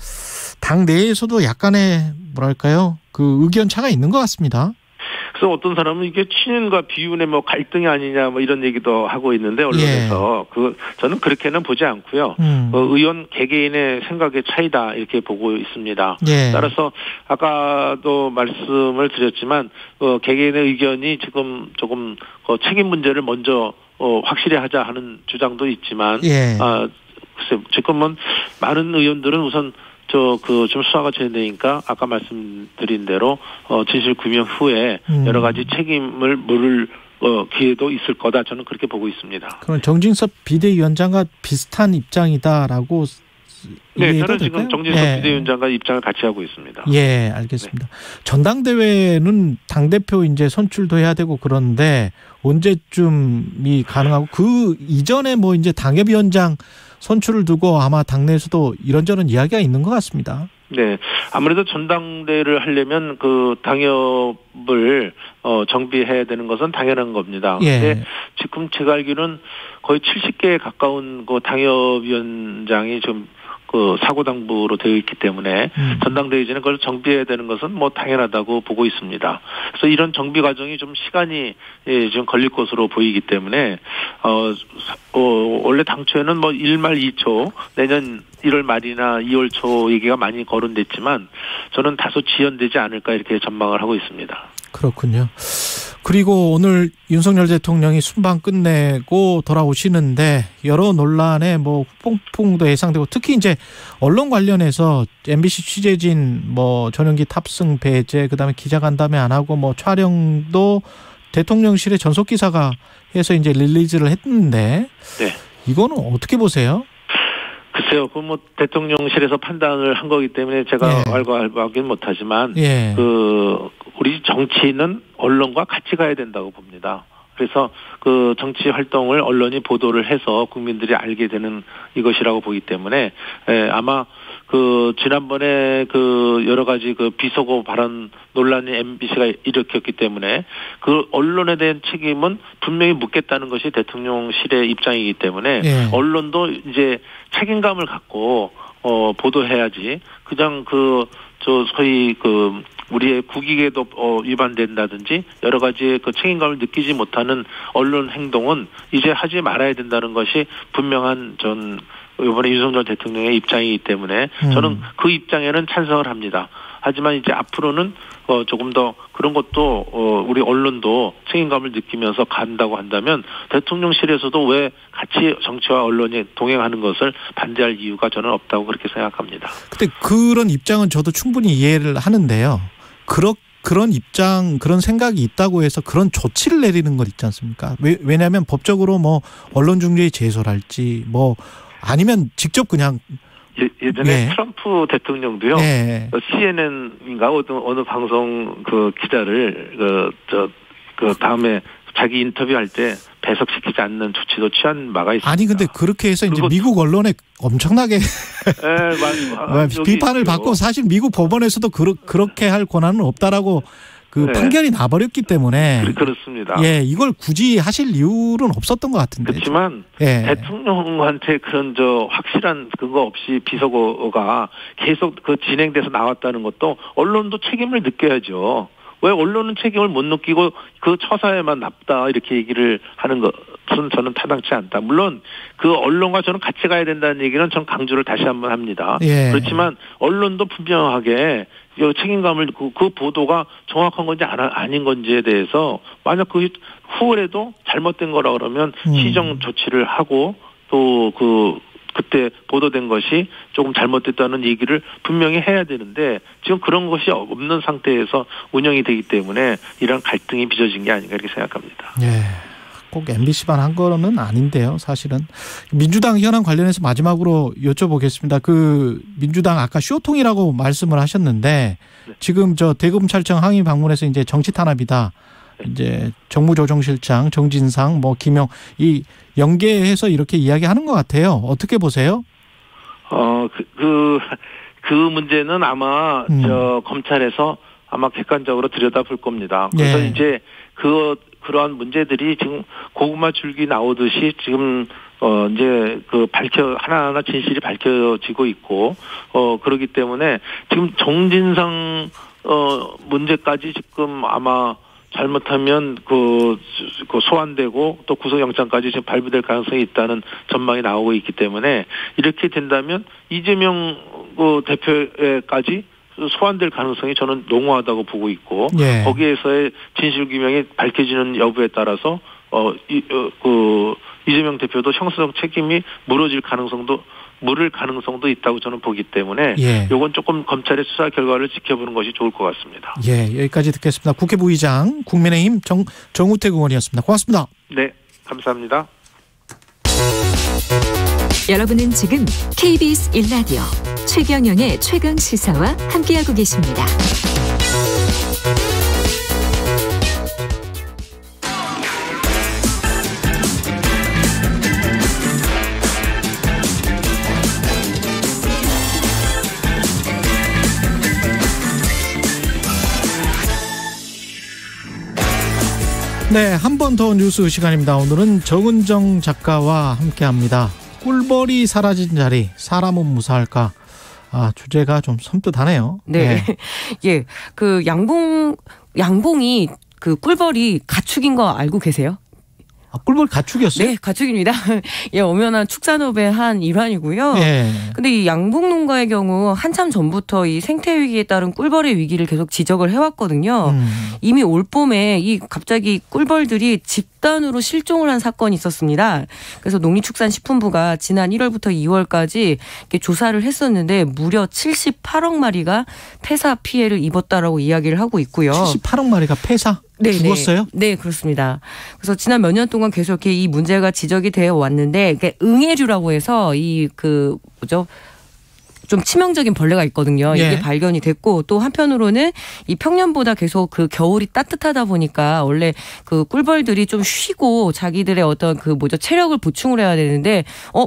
당 내에서도 약간의 의견 차가 있는 것 같습니다. 그래서 어떤 사람은 이게 친윤과 비윤의 갈등이 아니냐 이런 얘기도 하고 있는데 언론에서 예. 저는 그렇게는 보지 않고요. 의원 개개인의 생각의 차이다 이렇게 보고 있습니다. 예. 따라서 아까도 말씀을 드렸지만 개개인의 의견이 지금 조금 책임 문제를 먼저 확실히 하자 하는 주장도 있지만 예. 글쎄 지금은 많은 의원들은 우선 좀 수사가 진행되니까 아까 말씀드린 대로 진실 규명 후에 여러 가지 책임을 물을 기회도 있을 거다. 저는 그렇게 보고 있습니다. 그럼 정진석 비대위원장과 비슷한 입장이다라고 네, 될까요? 저는 지금 정진석 비대위원장과 입장을 같이 하고 있습니다. 예, 알겠습니다. 네. 전당대회는 당대표 이제 선출도 해야 되고 그런데 언제쯤이 가능하고 그 이전에 이제 당협위원장 선출을 두고 아마 당내에서도 이런저런 이야기가 있는 것 같습니다. 네. 아무래도 전당대회를 하려면 당협을 정비해야 되는 것은 당연한 겁니다. 예. 근데 지금 제가 알기로는 거의 70개에 가까운 당협위원장이 좀 사고당부로 되어 있기 때문에 전당대회 전에 그걸 정비해야 되는 것은 당연하다고 보고 있습니다. 그래서 이런 정비 과정이 좀 시간이 좀 걸릴 것으로 보이기 때문에 원래 당초에는 1말 2초 내년 1월 말이나 2월 초 얘기가 많이 거론됐지만 저는 다소 지연되지 않을까 이렇게 전망을 하고 있습니다. 그렇군요. 그리고 오늘 윤석열 대통령이 순방 끝내고 돌아오시는데 여러 논란에 후폭풍도 예상되고 특히 이제 언론 관련해서 MBC 취재진 전용기 탑승 배제 그다음에 기자간담회 안 하고 촬영도 대통령실의 전속 기사가 해서 이제 릴리즈를 했는데 네. 이거는 어떻게 보세요? 글쎄요, 대통령실에서 판단을 한 거기 때문에 제가 알바하기는 못하지만, 우리 정치는 언론과 같이 가야 된다고 봅니다. 그래서 정치 활동을 언론이 보도를 해서 국민들이 알게 되는 이것이라고 보기 때문에, 아마 그 지난번에 그 여러 가지 그 비속어 발언 논란이 MBC가 일으켰기 때문에 그 언론에 대한 책임은 분명히 묻겠다는 것이 대통령실의 입장이기 때문에 예. 언론도 이제 책임감을 갖고 보도해야지 그냥 소위 우리의 국익에도 위반된다든지 여러 가지의 그 책임감을 느끼지 못하는 언론 행동은 이제 하지 말아야 된다는 것이 분명한 이번에 윤석열 대통령의 입장이기 때문에 저는 그 입장에는 찬성을 합니다. 하지만 이제 앞으로는 조금 더 그런 것도 우리 언론도 책임감을 느끼면서 간다고 한다면 대통령실에서도 왜 같이 정치와 언론이 동행하는 것을 반대할 이유가 저는 없다고 그렇게 생각합니다. 근데 그런 입장은 저도 충분히 이해를 하는데요. 그런 입장, 그런 생각이 있다고 해서 그런 조치를 내리는 것 있지 않습니까? 왜냐하면 법적으로 뭐 언론중재위 제소랄지 뭐 아니면 직접 그냥 예전에 트럼프 대통령도요. CNN인가 어느 방송 그 기자를 다음에 자기 인터뷰할 때 배석시키지 않는 조치도 취한 바가 있습니다. 아니 근데 그렇게 해서 이제 미국 언론에 엄청나게 비판을 받고 사실 미국 법원에서도 그렇게 할 권한은 없다라고 판결이 나버렸기 때문에 그렇습니다. 예, 이걸 굳이 하실 이유는 없었던 것 같은데. 그렇지만 대통령한테 그런 확실한 근거 없이 비속어가 계속 진행돼서 나왔다는 것도 언론도 책임을 느껴야죠. 왜 언론은 책임을 못 느끼고 그 처사에만 납다 이렇게 얘기를 하는 것은 저는 타당치 않다. 물론 그 언론과 저는 같이 가야 된다는 얘기는 전 강조를 다시 한번 합니다. 그렇지만 언론도 분명하게 책임감을 그 보도가 정확한 건지 아닌 건지에 대해서 만약 그 후에라도 잘못된 거라 그러면 시정 조치를 하고 또 그때 보도된 것이 조금 잘못됐다는 얘기를 분명히 해야 되는데 지금 그런 것이 없는 상태에서 운영이 되기 때문에 이런 갈등이 빚어진 게 아닌가 이렇게 생각합니다. 네. 꼭 MBC만 한 거는 아닌데요. 사실은. 민주당 현안 관련해서 마지막으로 여쭤보겠습니다. 민주당 아까 쇼통이라고 말씀을 하셨는데 지금 대검찰청 항의 방문해서 이제 정치 탄압이다. 이제 정무조정실장 정진상 김용 이 연계해서 이렇게 이야기하는 것 같아요. 어떻게 보세요? 그 문제는 아마 검찰에서 아마 객관적으로 들여다볼 겁니다. 그래서 이제 그러한 문제들이 지금 고구마 줄기 나오듯이 지금 이제 하나하나 진실이 밝혀지고 있고 그렇기 때문에 지금 정진상 문제까지 지금 아마 잘못하면 소환되고 또 구속영장까지 지금 발부될 가능성이 있다는 전망이 나오고 있기 때문에 이렇게 된다면 이재명 대표까지 소환될 가능성이 저는 농후하다고 보고 있고 거기에서의 진실규명이 밝혀지는 여부에 따라서 이재명 대표도 형사적 책임이 물을 가능성도 있다고 저는 보기 때문에 이건 조금 검찰의 수사 결과를 지켜보는 것이 좋을 것 같습니다. 여기까지 듣겠습니다. 국회 부의장 국민의힘 정우택 의원이었습니다. 고맙습니다. 네, 감사합니다. 여러분은 지금 KBS 1라디오 최경영의 최강시사와 함께하고 계십니다. 네, 한 번 더 뉴스 시간입니다. 오늘은 정은정 작가와 함께합니다. 꿀벌이 사라진 자리, 사람은 무사할까? 주제가 좀 섬뜩하네요. 네. 예. 양봉이 꿀벌이 가축인 거 알고 계세요? 꿀벌 가축이었어요? 네, 가축입니다. 예, 엄연한 축산업의 한 일환이고요. 근데 이 양봉 농가의 경우 한참 전부터 이 생태 위기에 따른 꿀벌의 위기를 계속 지적을 해왔거든요. 이미 올 봄에 갑자기 꿀벌들이 집단으로 실종을 한 사건이 있었습니다. 그래서 농림축산식품부가 지난 1월부터 2월까지 이렇게 조사를 했었는데 무려 78억 마리가 폐사 피해를 입었다라고 이야기를 하고 있고요. 78억 마리가 폐사? 죽었어요? 네, 그렇습니다. 그래서 지난 몇 년 동안 계속 이렇게 이 문제가 지적이 되어 왔는데, 응애류라고 해서 좀 치명적인 벌레가 있거든요. 예. 이게 발견이 됐고 또 한편으로는 이 평년보다 계속 그 겨울이 따뜻하다 보니까 원래 그 꿀벌들이 좀 쉬고 자기들의 어떤 그 체력을 보충을 해야 되는데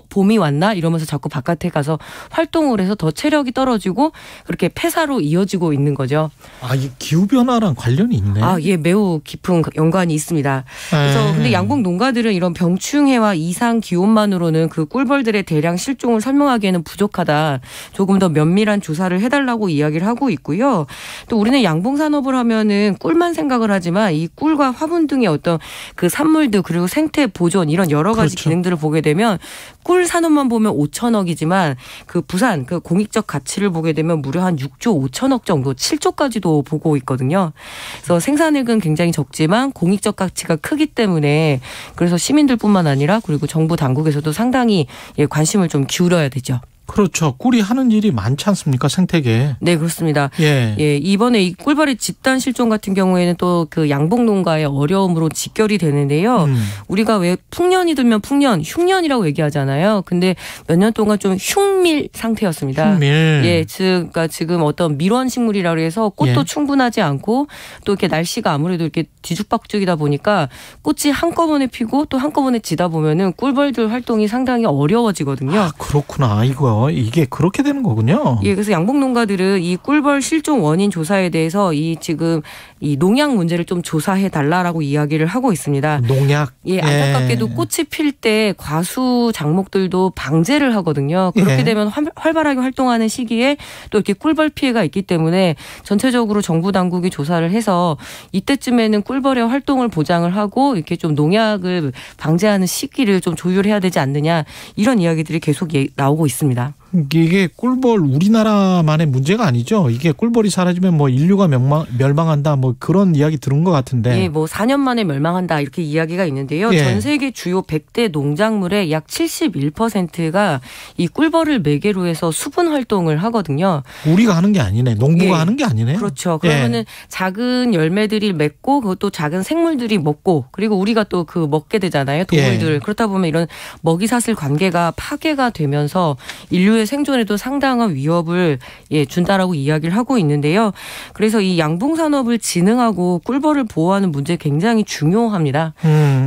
봄이 왔나 이러면서 자꾸 바깥에 가서 활동을 해서 더 체력이 떨어지고 그렇게 폐사로 이어지고 있는 거죠. 아, 이 기후 변화랑 관련이 있네. 아, 예, 매우 깊은 연관이 있습니다. 그래서 근데 양봉 농가들은 이런 병충해와 이상 기온만으로는 그 꿀벌들의 대량 실종을 설명하기에는 부족하다. 조금 더 면밀한 조사를 해달라고 이야기를 하고 있고요. 또 우리는 양봉 산업을 하면은 꿀만 생각을 하지만 이 꿀과 화분 등의 어떤 그 산물들 그리고 생태 보존 이런 여러 가지 그렇죠. 기능들을 보게 되면 꿀 산업만 보면 5천억이지만 그 부산 그 공익적 가치를 보게 되면 무려 한 6조 5천억 정도 7조까지도 보고 있거든요. 그래서 생산액은 굉장히 적지만 공익적 가치가 크기 때문에 그래서 시민들뿐만 아니라 그리고 정부 당국에서도 상당히 관심을 좀 기울여야 되죠. 그렇죠. 꿀이 하는 일이 많지 않습니까? 생태계에. 네, 그렇습니다. 예. 예, 이번에 이 꿀벌의 집단 실종 같은 경우에는 또 그 양봉 농가의 어려움으로 직결이 되는데요. 우리가 왜 풍년이 들면 풍년, 흉년이라고 얘기하잖아요. 근데 몇 년 동안 좀 흉밀 상태였습니다. 흉밀. 예, 그러니까 지금 어떤 밀원 식물이라고 해서 꽃도 예. 충분하지 않고 또 이렇게 날씨가 아무래도 이렇게 뒤죽박죽이다 보니까 꽃이 한꺼번에 피고 또 한꺼번에 지다 보면은 꿀벌들 활동이 상당히 어려워지거든요. 아, 그렇구나. 이게 그렇게 되는 거군요. 예, 그래서 양봉 농가들은 이 꿀벌 실종 원인 조사에 대해서 지금 이 농약 문제를 좀 조사해 달라라고 이야기를 하고 있습니다. 농약. 예, 안타깝게도 꽃이 필 때 과수 작목들도 방제를 하거든요. 그렇게 예. 되면 활발하게 활동하는 시기에 또 이렇게 꿀벌 피해가 있기 때문에 전체적으로 정부 당국이 조사를 해서 이때쯤에는 꿀벌의 활동을 보장을 하고 이렇게 좀 농약을 방제하는 시기를 좀 조율해야 되지 않느냐 이런 이야기들이 계속 나오고 있습니다. 이게 꿀벌 우리나라만의 문제가 아니죠. 이게 꿀벌이 사라지면 뭐 인류가 멸망한다 뭐 그런 이야기 들은 것 같은데. 예, 뭐 4년 만에 멸망한다 이렇게 이야기가 있는데요. 예. 전 세계 주요 100대 농작물의 약 71%가 이 꿀벌을 매개로 해서 수분 활동을 하거든요. 우리가 하는 게 아니네. 농부가 예. 하는 게 아니네요. 그렇죠. 그러면은 예. 작은 열매들이 맺고 그것도 작은 생물들이 먹고 그리고 우리가 또 그 먹게 되잖아요. 동물들. 예. 그렇다 보면 이런 먹이사슬 관계가 파괴가 되면서 인류의 생존에도 상당한 위협을 준다라고 이야기를 하고 있는데요. 그래서 이 양봉 산업을 진흥하고 꿀벌을 보호하는 문제 굉장히 중요합니다.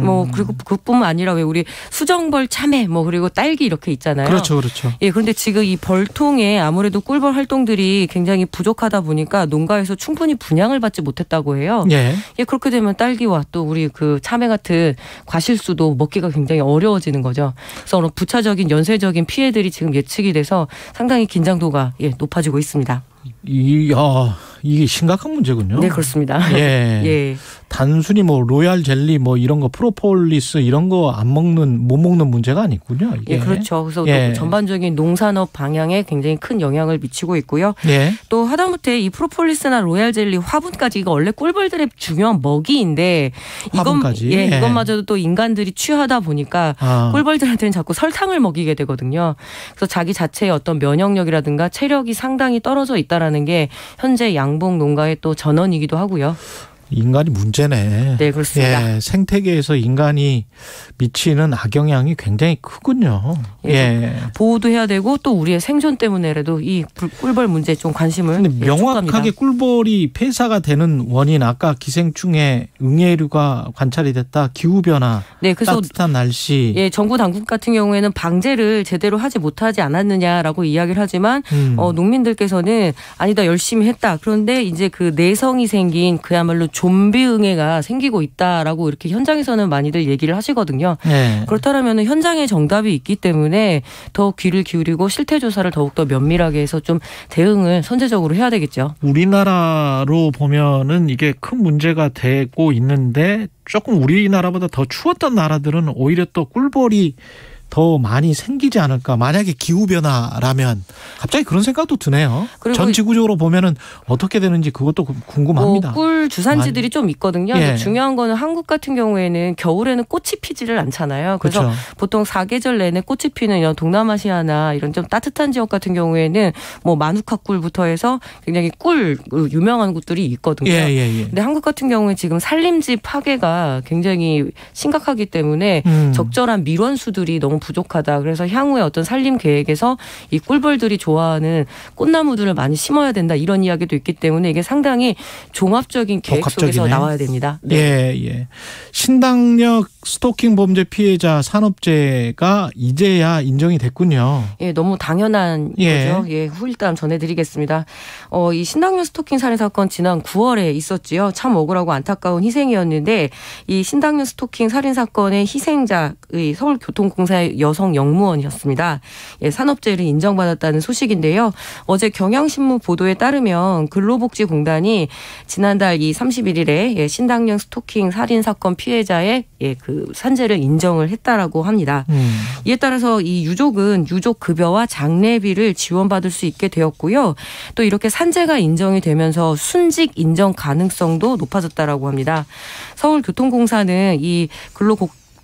뭐 그리고 그뿐만 아니라 왜 우리 수정벌, 참외, 뭐 그리고 딸기 이렇게 있잖아요. 그렇죠, 그렇죠. 예, 그런데 지금 이 벌통에 아무래도 꿀벌 활동들이 굉장히 부족하다 보니까 농가에서 충분히 분양을 받지 못했다고 해요. 예. 예, 그렇게 되면 딸기와 또 우리 그 참외 같은 과실수도 먹기가 굉장히 어려워지는 거죠. 그래서 부차적인 연쇄적인 피해들이 지금 예측이 돼서 상당히 긴장도가 높아지고 있습니다. 이게 심각한 문제군요. 네, 그렇습니다. 예. 예. 단순히 뭐 로얄 젤리 뭐 이런 거 프로폴리스 이런 거 못 먹는 문제가 아니군요. 이게. 예, 그렇죠. 그래서 또 전반적인 농산업 방향에 굉장히 큰 영향을 미치고 있고요. 예. 또 하다못해 이 프로폴리스나 로얄 젤리, 화분까지 이거 원래 꿀벌들의 중요한 먹이인데 화분까지. 이것마저도 또 인간들이 취하다 보니까 꿀벌들한테는 자꾸 설탕을 먹이게 되거든요. 그래서 자기 자체의 어떤 면역력이라든가 체력이 상당히 떨어져 있다라는 게 현재 양봉 농가의 또 전원이기도 하고요. 인간이 문제네. 네, 그렇습니다. 예, 생태계에서 인간이 미치는 악영향이 굉장히 크군요. 예. 보호도 해야 되고 또 우리의 생존 때문에라도 이 꿀벌 문제에 좀 관심을 명확하게 꿀벌이 폐사가 되는 원인 아까 기생충의 응애류가 관찰이 됐다. 기후변화, 네, 그래서 따뜻한 날씨. 예, 정부 당국 같은 경우에는 방제를 제대로 하지 않았느냐라고 이야기를 하지만 농민들께서는 아니다 열심히 했다. 그런데 이제 그 내성이 생긴 그야말로 좀비 응애가 생기고 있다라고 이렇게 현장에서는 많이들 얘기를 하시거든요. 네. 그렇다면 현장에 정답이 있기 때문에 더 귀를 기울이고 실태 조사를 더욱더 면밀하게 해서 좀 대응을 선제적으로 해야 되겠죠. 우리나라로 보면은 이게 큰 문제가 되고 있는데 조금 우리나라보다 더 추웠던 나라들은 오히려 또 꿀벌이 더 많이 생기지 않을까. 만약에 기후변화라면 갑자기 그런 생각도 드네요. 전 지구적으로 보면은 어떻게 되는지 그것도 궁금합니다. 꿀 주산지들이 좀 있거든요. 예. 중요한 거는 한국 같은 경우에는 겨울에는 꽃이 피지를 않잖아요. 그래서 그렇죠. 보통 사계절 내내 꽃이 피는 이런 동남아시아나 이런 좀 따뜻한 지역 같은 경우에는 뭐 마누카 꿀부터 해서 굉장히 꿀 유명한 곳들이 있거든요. 근데 한국 같은 경우에 지금 산림지 파괴가 굉장히 심각하기 때문에 적절한 밀원수들이 너무 너무 부족하다. 그래서 향후에 어떤 산림 계획에서 이 꿀벌들이 좋아하는 꽃나무들을 많이 심어야 된다. 이런 이야기도 있기 때문에 이게 상당히 종합적인 계획 속에서 나와야 됩니다. 네. 예. 신당역 스토킹 범죄 피해자 산업재해가 이제야 인정이 됐군요. 예, 너무 당연한 거죠. 예, 후일담 전해드리겠습니다. 이 신당역 스토킹 살인 사건 지난 9월에 있었지요. 참 억울하고 안타까운 희생이었는데 이 신당역 스토킹 살인 사건의 희생자의 서울교통공사의 여성 영무원이었습니다. 예, 산업재해를 인정받았다는 소식인데요. 어제 경향신문 보도에 따르면 근로복지공단이 지난달 31일에 신당역 스토킹 살인 사건 피해자의 그 산재를 인정을 했다라고 합니다. 이에 따라서 이 유족은 유족 급여와 장례비를 지원받을 수 있게 되었고요. 또 이렇게 산재가 인정이 되면서 순직 인정 가능성도 높아졌다라고 합니다. 서울교통공사는 이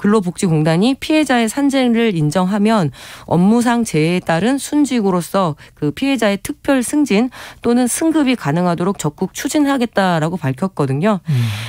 근로복지공단이 피해자의 산재를 인정하면 업무상 재해에 따른 순직으로서 그 피해자의 특별 승진 또는 승급이 가능하도록 적극 추진하겠다라고 밝혔거든요.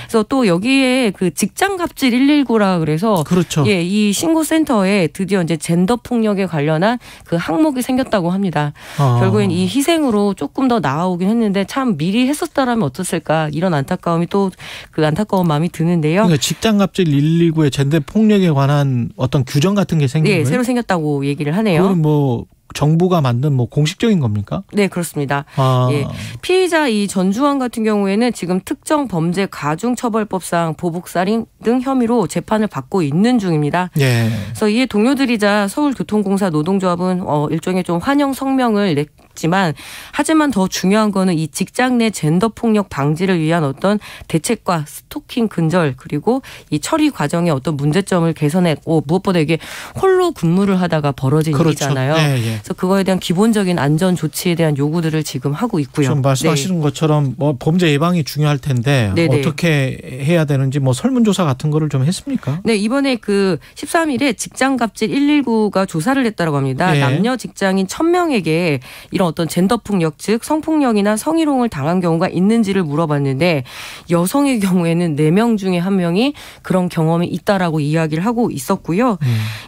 그래서 또 여기에 그 직장갑질 119라 그래서 그렇죠. 예, 이 신고센터에 드디어 이제 젠더 폭력에 관련한 그 항목이 생겼다고 합니다. 결국엔 이 희생으로 조금 더 나아오긴 했는데 참 미리 했었다라면 어땠을까 이런 안타까움이 또 그 안타까운 마음이 드는데요. 그러니까 직장갑질 119의 젠더 폭력에 관한 어떤 규정 같은 게 생긴 거예요? 네, 새로 생겼다고 얘기를 하네요. 그건 뭐 정부가 만든 뭐 공식적인 겁니까? 네, 그렇습니다. 예. 피의자 이 전주환 같은 경우에는 지금 특정 범죄 가중처벌법상 보복살인 등 혐의로 재판을 받고 있는 중입니다. 예. 그래서 이에 동료들이자 서울교통공사 노동조합은 일종의 좀 환영 성명을 냈지만 하지만 더 중요한 거는 이 직장 내 젠더 폭력 방지를 위한 어떤 대책과 스토킹 근절 그리고 이 처리 과정의 어떤 문제점을 개선했고 무엇보다 이게 홀로 근무를 하다가 벌어진 일이잖아요. 그래서 그거에 대한 기본적인 안전 조치에 대한 요구들을 지금 하고 있고요. 지금 말씀하시는 것처럼 뭐 범죄 예방이 중요할 텐데 어떻게 해야 되는지 뭐 설문조사 같은 거를 좀 했습니까? 네, 이번에 그 13일에 직장갑질 119가 조사를 했다고 합니다. 남녀 직장인 1000명에게 이런 어떤 젠더 폭력 즉 성폭력이나 성희롱을 당한 경우가 있는지를 물어봤는데 여성의 경우에는 4명 중에 1명이 그런 경험이 있다라고 이야기를 하고 있었고요.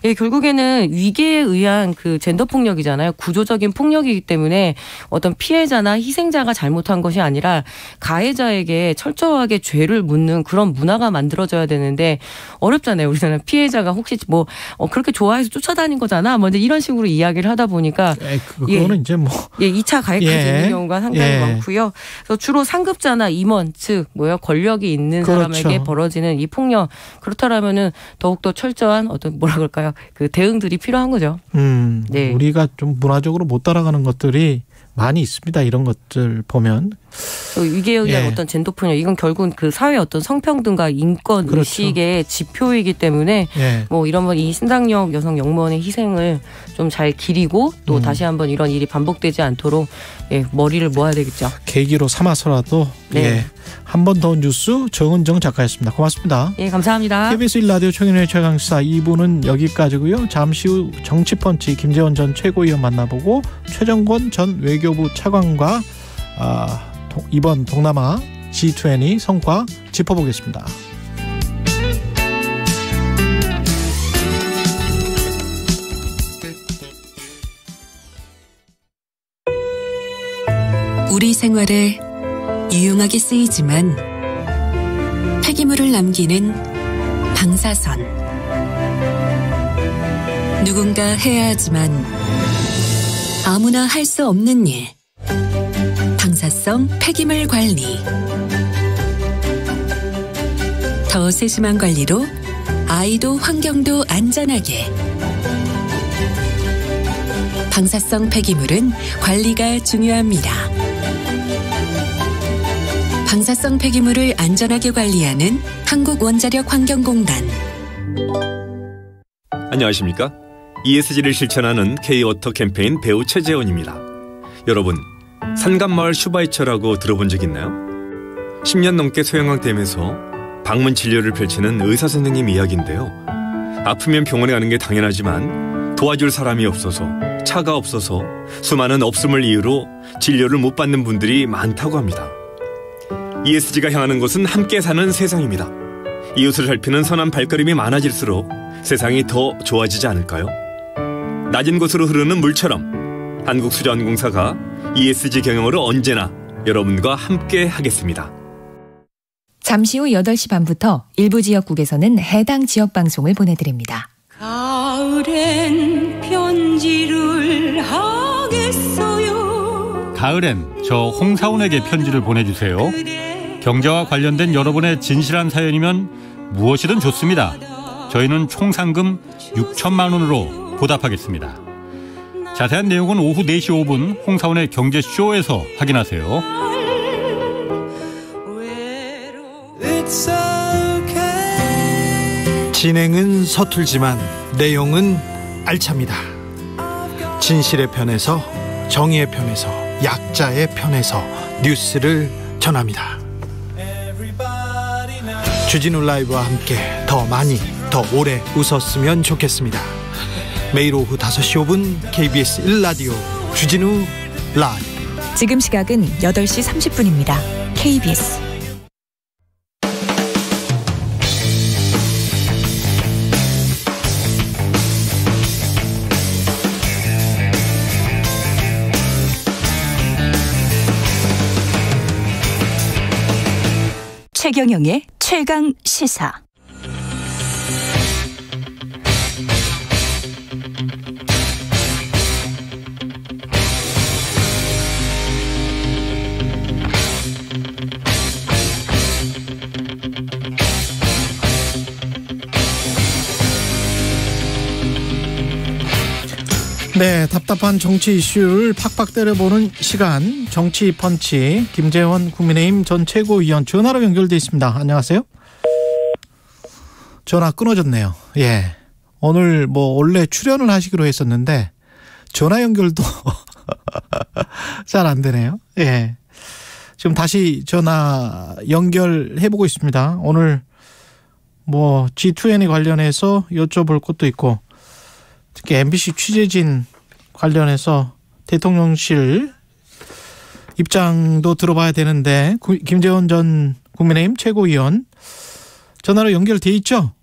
예, 결국에는 위계에 의한 그 젠더 폭력이잖아요. 구조적인 폭력이기 때문에 어떤 피해자나 희생자가 잘못한 것이 아니라 가해자에게 철저하게 죄를 묻는 그런 문화가 만들어져야 되는데 어렵잖아요. 우리나라 피해자가 혹시 뭐 그렇게 좋아해서 쫓아다닌 거잖아. 뭐 이런 식으로 이야기를 하다 보니까 그거는 이제 뭐 2차 가해까지 있는 경우가 상당히 많고요. 그래서 주로 상급자나 임원 즉 권력이 있는 사람에게 벌어지는 이 폭력 그렇다라면은 더욱더 철저한 어떤 뭐라 그럴까요? 그 대응들이 필요한 거죠. 네. 우리가 좀 문화적으로 못 따라가는 것들이 많이 있습니다. 이런 것들 보면. 위계에 의한 어떤 젠더 폭력 이건 결국은 그 사회의 어떤 성평등과 인권 의식의 지표이기 때문에 뭐 이런 이 신당역 여성 영무원의 희생을 좀 잘 기리고 또 다시 한번 이런 일이 반복되지 않도록 머리를 모아야 되겠죠. 계기로 삼아서라도 한 번 더 뉴스 정은정 작가였습니다. 고맙습니다. 예, 감사합니다. KBS 1라디오 최경영의 최강시사 2부는 여기까지고요. 잠시 후 정치펀치 김재원 전 최고위원 만나보고 최정권 전 외교부 차관과 이번 동남아 G20 성과 짚어보겠습니다. 우리 생활에 유용하게 쓰이지만 폐기물을 남기는 방사선. 누군가 해야 하지만 아무나 할 수 없는 일. 방사성 폐기물 관리. 더 세심한 관리로 아이도 환경도 안전하게. 방사성 폐기물은 관리가 중요합니다. 방사성 폐기물을 안전하게 관리하는 한국원자력환경공단. 안녕하십니까? ESG를 실천하는 K-워터 캠페인 배우 최재원입니다. 여러분, 산간마을 슈바이처라고 들어본 적 있나요? 10년 넘게 소형왕댐에서 방문 진료를 펼치는 의사 선생님 이야기인데요. 아프면 병원에 가는 게 당연하지만 도와줄 사람이 없어서, 차가 없어서 수많은 없음을 이유로 진료를 못 받는 분들이 많다고 합니다. ESG가 향하는 곳은 함께 사는 세상입니다. 이웃을 살피는 선한 발걸음이 많아질수록 세상이 더 좋아지지 않을까요? 낮은 곳으로 흐르는 물처럼 한국수자원공사가 ESG 경영으로 언제나 여러분과 함께 하겠습니다. 잠시 후 8시 반부터 일부 지역국에서는 해당 지역 방송을 보내드립니다. 가을엔 편지를 하겠어요. 가을엔 저 홍사운에게 편지를 보내주세요. 경제와 관련된 여러분의 진실한 사연이면 무엇이든 좋습니다. 저희는 총 상금 6천만 원으로 보답하겠습니다. 자세한 내용은 오후 4시 5분 홍사운의 경제쇼에서 확인하세요. 진행은 서툴지만 내용은 알찹니다. 진실의 편에서, 정의의 편에서, 약자의 편에서 뉴스를 전합니다. 주진우 라이브와 함께 더 많이, 더 오래 웃었으면 좋겠습니다. 매일 오후 5시 5분 KBS 1라디오 주진우 라이브. 지금 시각은 8시 30분입니다. KBS 최경영의 최강 시사. 네, 답답한 정치 이슈를 팍팍 때려보는 시간, 정치 펀치. 김재원 국민의힘 전 최고위원 전화로 연결돼 있습니다. 안녕하세요. 전화 끊어졌네요. 예, 오늘 원래 출연을 하시기로 했었는데 전화 연결도 잘 안 되네요. 예, 지금 다시 전화 연결해보고 있습니다. 오늘 G20 관련해서 여쭤볼 것도 있고, 특히 MBC 취재진 관련해서 대통령실 입장도 들어봐야 되는데, 김재원 전 국민의힘 최고위원 전화로 연결돼 있죠?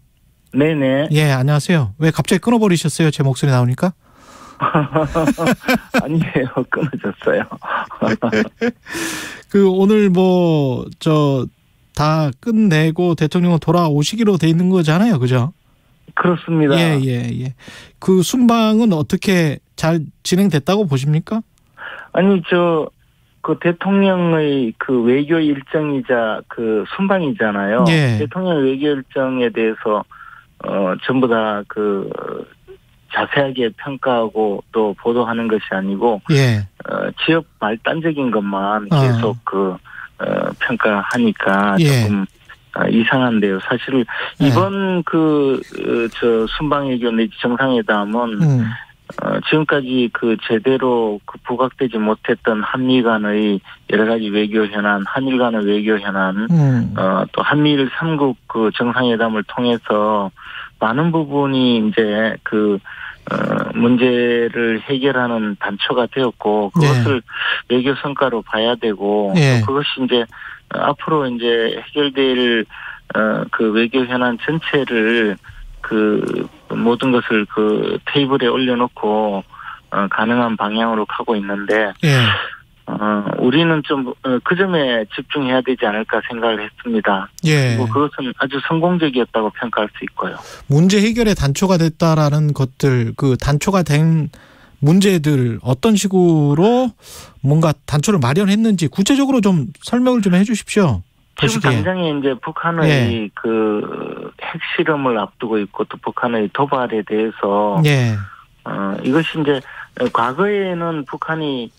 네네. 예, 안녕하세요. 왜 갑자기 끊어버리셨어요? 제 목소리 나오니까? 아니에요, 끊어졌어요. 오늘 다 끝내고 대통령은 돌아오시기로 돼 있는 거잖아요, 그죠? 그렇습니다. 예. 그 순방은 어떻게 잘 진행됐다고 보십니까? 아니, 그 대통령의 그 외교 일정이자 그 순방이잖아요. 예. 대통령 외교 일정에 대해서 전부 다 자세하게 평가하고 또 보도하는 것이 아니고, 예. 지역 말단적인 것만 계속 평가하니까 예. 조금 이상한데요. 사실 이번 순방외교 내지 정상회담은 지금까지 제대로 부각되지 못했던 한미 간의 여러 가지 외교 현안, 한일 간의 외교 현안, 또 한미일 3국 정상회담을 통해서 많은 부분이 이제 문제를 해결하는 단초가 되었고, 그것을 외교 성과로 봐야 되고, 또 그것이 이제 앞으로 이제 해결될 외교 현안 전체를 모든 것을 테이블에 올려놓고 가능한 방향으로 가고 있는데, 우리는 좀 그 점에 집중해야 되지 않을까 생각을 했습니다. 예. 그리고 그것은 아주 성공적이었다고 평가할 수 있고요. 문제 해결에 단초가 됐다라는 것들, 단초가 된 문제들 어떤 식으로 뭔가 단초를 마련했는지 구체적으로 좀 설명을 좀 해주십시오. 지금 당장에 이제 북한의 핵실험을 앞두고 있고, 또 북한의 도발에 대해서 이것이 이제 과거에는 북한이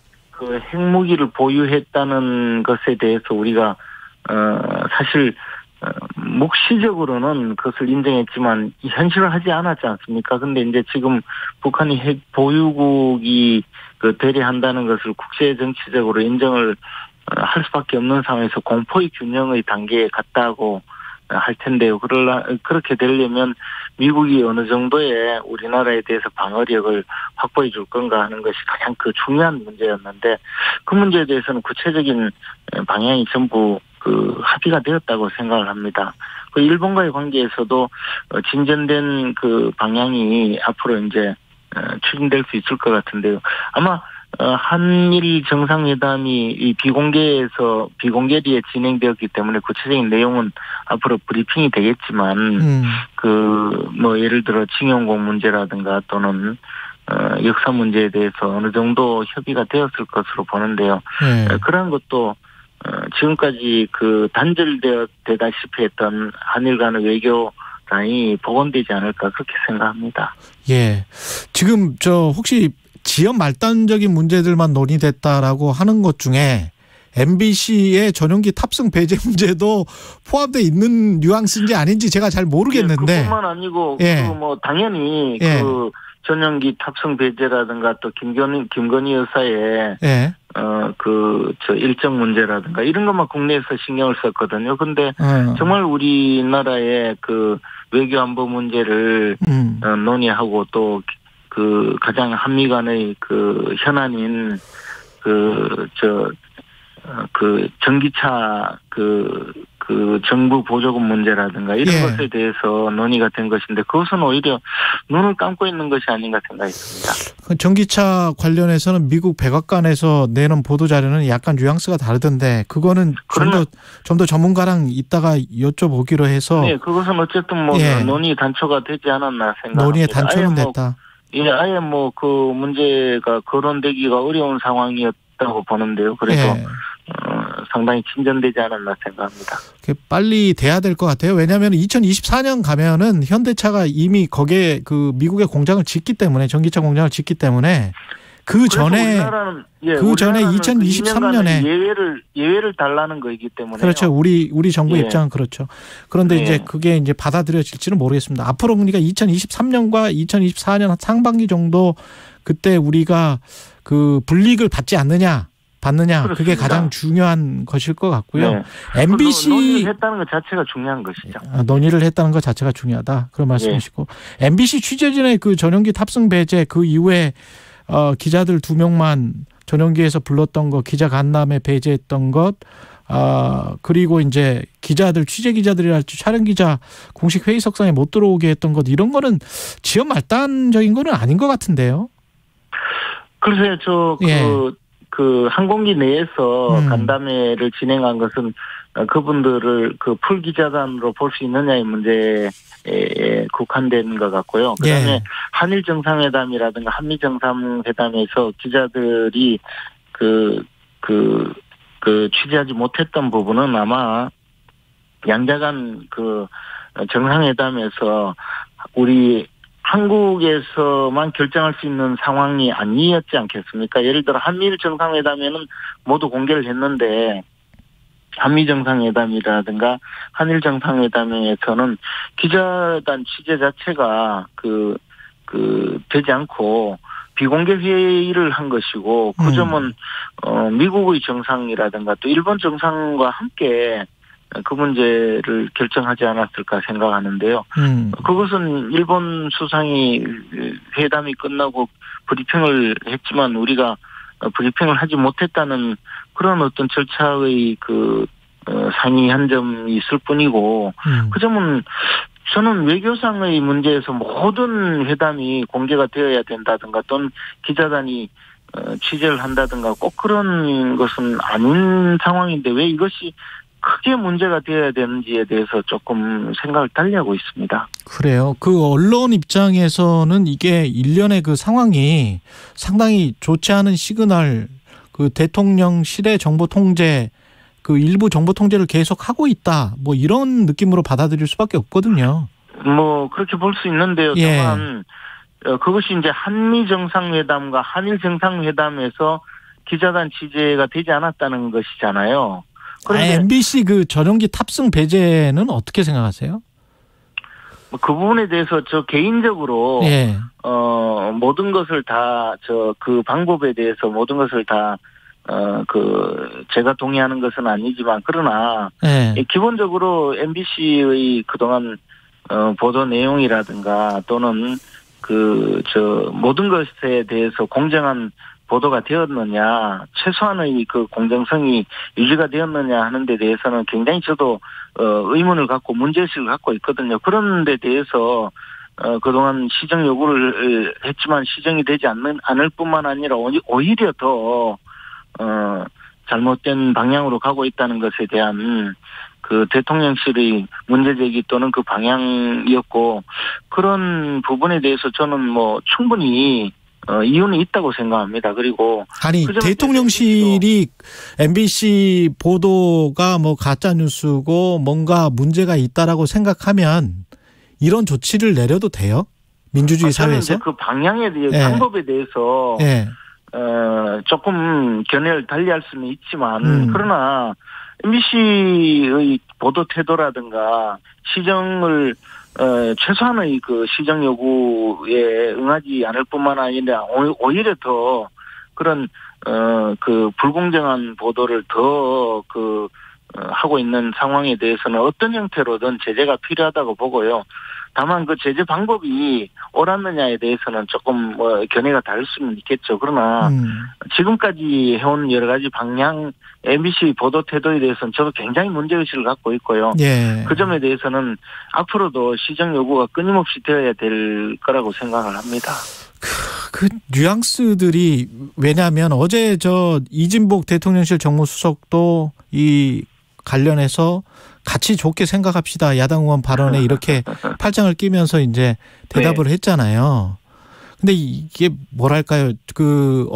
핵무기를 보유했다는 것에 대해서 우리가 사실 묵시적으로는 그것을 인정했지만 현실화하지 않았지 않습니까? 근데 이제 지금 북한이 핵 보유국이 되려한다는 것을 국제 정치적으로 인정을 할 수밖에 없는 상황에서 공포의 균형의 단계에 갔다고 할 텐데요. 그렇게 되려면 미국이 어느 정도의 우리나라에 대해서 방어력을 확보해 줄 건가 하는 것이 가장 중요한 문제였는데, 그 문제에 대해서는 구체적인 방향이 전부 합의가 되었다고 생각을 합니다. 일본과의 관계에서도 진전된 방향이 앞으로 이제 추진될 수 있을 것 같은데요. 아마 한일 정상회담이 이 비공개리에 진행되었기 때문에 구체적인 내용은 앞으로 브리핑이 되겠지만 예를 들어 징용공 문제라든가 또는 역사 문제에 대해서 어느 정도 협의가 되었을 것으로 보는데요. 그러한 것도 지금까지 단절되다시피 했던 한일 간의 외교란이 복원되지 않을까 그렇게 생각합니다. 예. 지금 혹시 지연 말단적인 문제들만 논의됐다라고 하는 것 중에 MBC의 전용기 탑승 배제 문제도 포함되어 있는 뉘앙스인지 아닌지 제가 잘 모르겠는데. 그뿐만 아니고 당연히 전용기 탑승 배제라든가 또 김건희 여사의 일정 문제라든가 이런 것만 국내에서 신경을 썼거든요. 근데 정말 우리나라의 외교 안보 문제를 논의하고 또 가장 한미 간의 현안인 전기차 정부 보조금 문제라든가 이런 것에 대해서 논의가 된 것인데 그것은 오히려 눈을 감고 있는 것이 아닌가 생각했습니다. 전기차 관련해서는 미국 백악관에서 내는 보도자료는 약간 뉘앙스가 다르던데 그거는 좀 더 전문가랑 이따가 여쭤보기로 해서. 네, 그것은 어쨌든 논의 단초가 되지 않았나 생각합니다. 논의의 단초는 됐다. 아예 그 문제가 거론되기가 어려운 상황이었다고 보는데요. 그래서 상당히 진전되지 않았나 생각합니다. 빨리 돼야 될 것 같아요. 왜냐하면 2024년 가면은 현대차가 이미 거기에 미국의 공장을 짓기 때문에 전기차 공장을 짓기 때문에 그 전에 2023년에 예외를 달라는 거이기 때문에 그렇죠. 우리 정부 입장은 그렇죠. 그런데 이제 그게 이제 받아들여질지는 모르겠습니다. 앞으로 그러니까 2023년과 2024년 상반기 정도 그때 우리가 불이익을 받지 않느냐. 받느냐 그렇습니다. 그게 가장 중요한 것일 것 같고요. MBC 논의를 했다는 것 자체가 중요한 것이죠. 논의를 했다는 것 자체가 중요하다 그런 말씀이시고 MBC 취재진의 전용기 탑승 배제 그 이후에 기자들 2명만 전용기에서 불렀던 것 기자 간담회 배제했던 것 그리고 이제 취재 기자들이랄지 촬영 기자 공식 회의석상에 못 들어오게 했던 것 이런 거는 지연 말단적인 거는 아닌 것 같은데요. 글쎄요, 항공기 내에서 간담회를 진행한 것은 그분들을 풀 기자단으로 볼 수 있느냐의 문제에 국한된 것 같고요. 그다음에 한일 정상회담이라든가 한미 정상회담에서 기자들이 취재하지 못했던 부분은 아마 양자간 정상회담에서 우리 한국에서만 결정할 수 있는 상황이 아니었지 않겠습니까? 예를 들어 한미일 정상회담에는 모두 공개를 했는데 한미 정상회담이라든가 한일 정상회담에서는 기자단 취재 자체가 되지 않고 비공개 회의를 한 것이고 그 점은 미국의 정상이라든가 또 일본 정상과 함께 그 문제를 결정하지 않았을까 생각하는데요. 그것은 일본 수상이 회담이 끝나고 브리핑을 했지만 우리가 브리핑을 하지 못했다는 그런 어떤 절차의 상의 한 점이 있을 뿐이고 그 점은 저는 외교상의 문제에서 모든 회담이 공개가 되어야 된다든가 또는 기자단이 취재를 한다든가 꼭 그런 것은 아닌 상황인데 왜 이것이 크게 문제가 되어야 되는지에 대해서 조금 생각을 달리하고 있습니다. 그래요. 언론 입장에서는 이게 일련의 상황이 상당히 좋지 않은 시그널, 대통령실의 정보 통제, 일부 정보 통제를 계속 하고 있다. 이런 느낌으로 받아들일 수밖에 없거든요. 그렇게 볼 수 있는데요. 다만 그것이 이제 한미 정상회담과 한일 정상회담에서 기자단 취재가 되지 않았다는 것이잖아요. MBC 전용기 탑승 배제는 어떻게 생각하세요? 그 부분에 대해서 저 개인적으로 모든 것을 다 그 방법에 대해서 모든 것을 다 제가 동의하는 것은 아니지만 그러나 기본적으로 MBC의 그동안 보도 내용이라든가 또는 모든 것에 대해서 공정한 보도가 되었느냐, 최소한의 공정성이 유지가 되었느냐 하는 데 대해서는 굉장히 저도 의문을 갖고 문제의식을 갖고 있거든요. 그런 데 대해서 그동안 시정 요구를 했지만 시정이 되지 않을 뿐만 아니라 오히려 더 잘못된 방향으로 가고 있다는 것에 대한 그 대통령실의 문제제기 또는 그 방향이었고, 그런 부분에 대해서 저는 뭐 충분히 이유는 있다고 생각합니다. 그리고 아니 대통령실이 MBC 보도가 뭐 가짜 뉴스고 뭔가 문제가 있다라고 생각하면 이런 조치를 내려도 돼요? 민주주의 사회에서? 그 방향에 대해 방법에 대해서 조금 견해를 달리할 수는 있지만 그러나 MBC의 보도 태도라든가 시정을 최소한의 그 시정 요구에 응하지 않을 뿐만 아니라 오히려 더 그런 그 불공정한 보도를 더 하고 있는 상황에 대해서는 어떤 형태로든 제재가 필요하다고 보고요. 다만 그 제재 방법이 옳았느냐에 대해서는 조금 견해가 다를 수는 있겠죠. 그러나 지금까지 해온 여러 가지 방향, MBC 보도 태도에 대해서는 저도 굉장히 문제의식을 갖고 있고요. 그 점에 대해서는 앞으로도 시정 요구가 끊임없이 되어야 될 거라고 생각을 합니다. 그 뉘앙스들이, 왜냐하면 어제 이진복 대통령실 정무수석도 이 관련해서 같이 좋게 생각합시다, 야당 의원 발언에 이렇게 팔짱을 끼면서 이제 대답을 했잖아요. 근데 이게 뭐랄까요, 그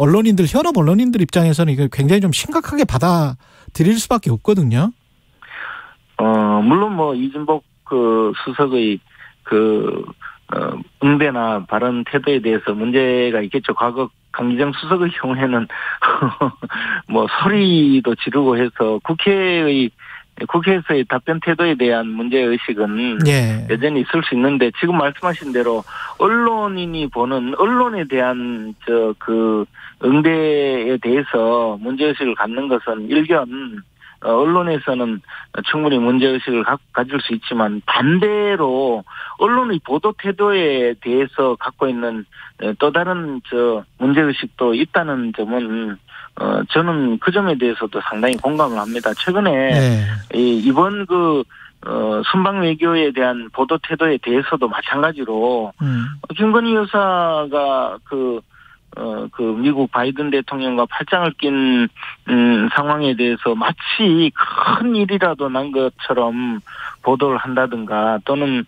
현업 언론인들 입장에서는 이게 굉장히 좀 심각하게 받아들일 수밖에 없거든요. 물론 뭐 이진복 그 수석의 응대나 발언 태도에 대해서 문제가 있겠죠. 과거 강기정 수석의 경우에는 뭐 소리도 지르고 해서 국회에서의 답변 태도에 대한 문제의식은 여전히 있을 수 있는데, 지금 말씀하신 대로 언론인이 보는 언론에 대한 응대에 대해서 문제의식을 갖는 것은 일견 언론에서는 충분히 문제의식을 가질 수 있지만, 반대로 언론의 보도 태도에 대해서 갖고 있는 또 다른 문제의식도 있다는 점은 저는 그 점에 대해서도 상당히 공감을 합니다. 최근에 이번 순방 외교에 대한 보도 태도에 대해서도 마찬가지로 김건희 여사가 미국 바이든 대통령과 팔짱을 낀 상황에 대해서 마치 큰 일이라도 난 것처럼 보도를 한다든가, 또는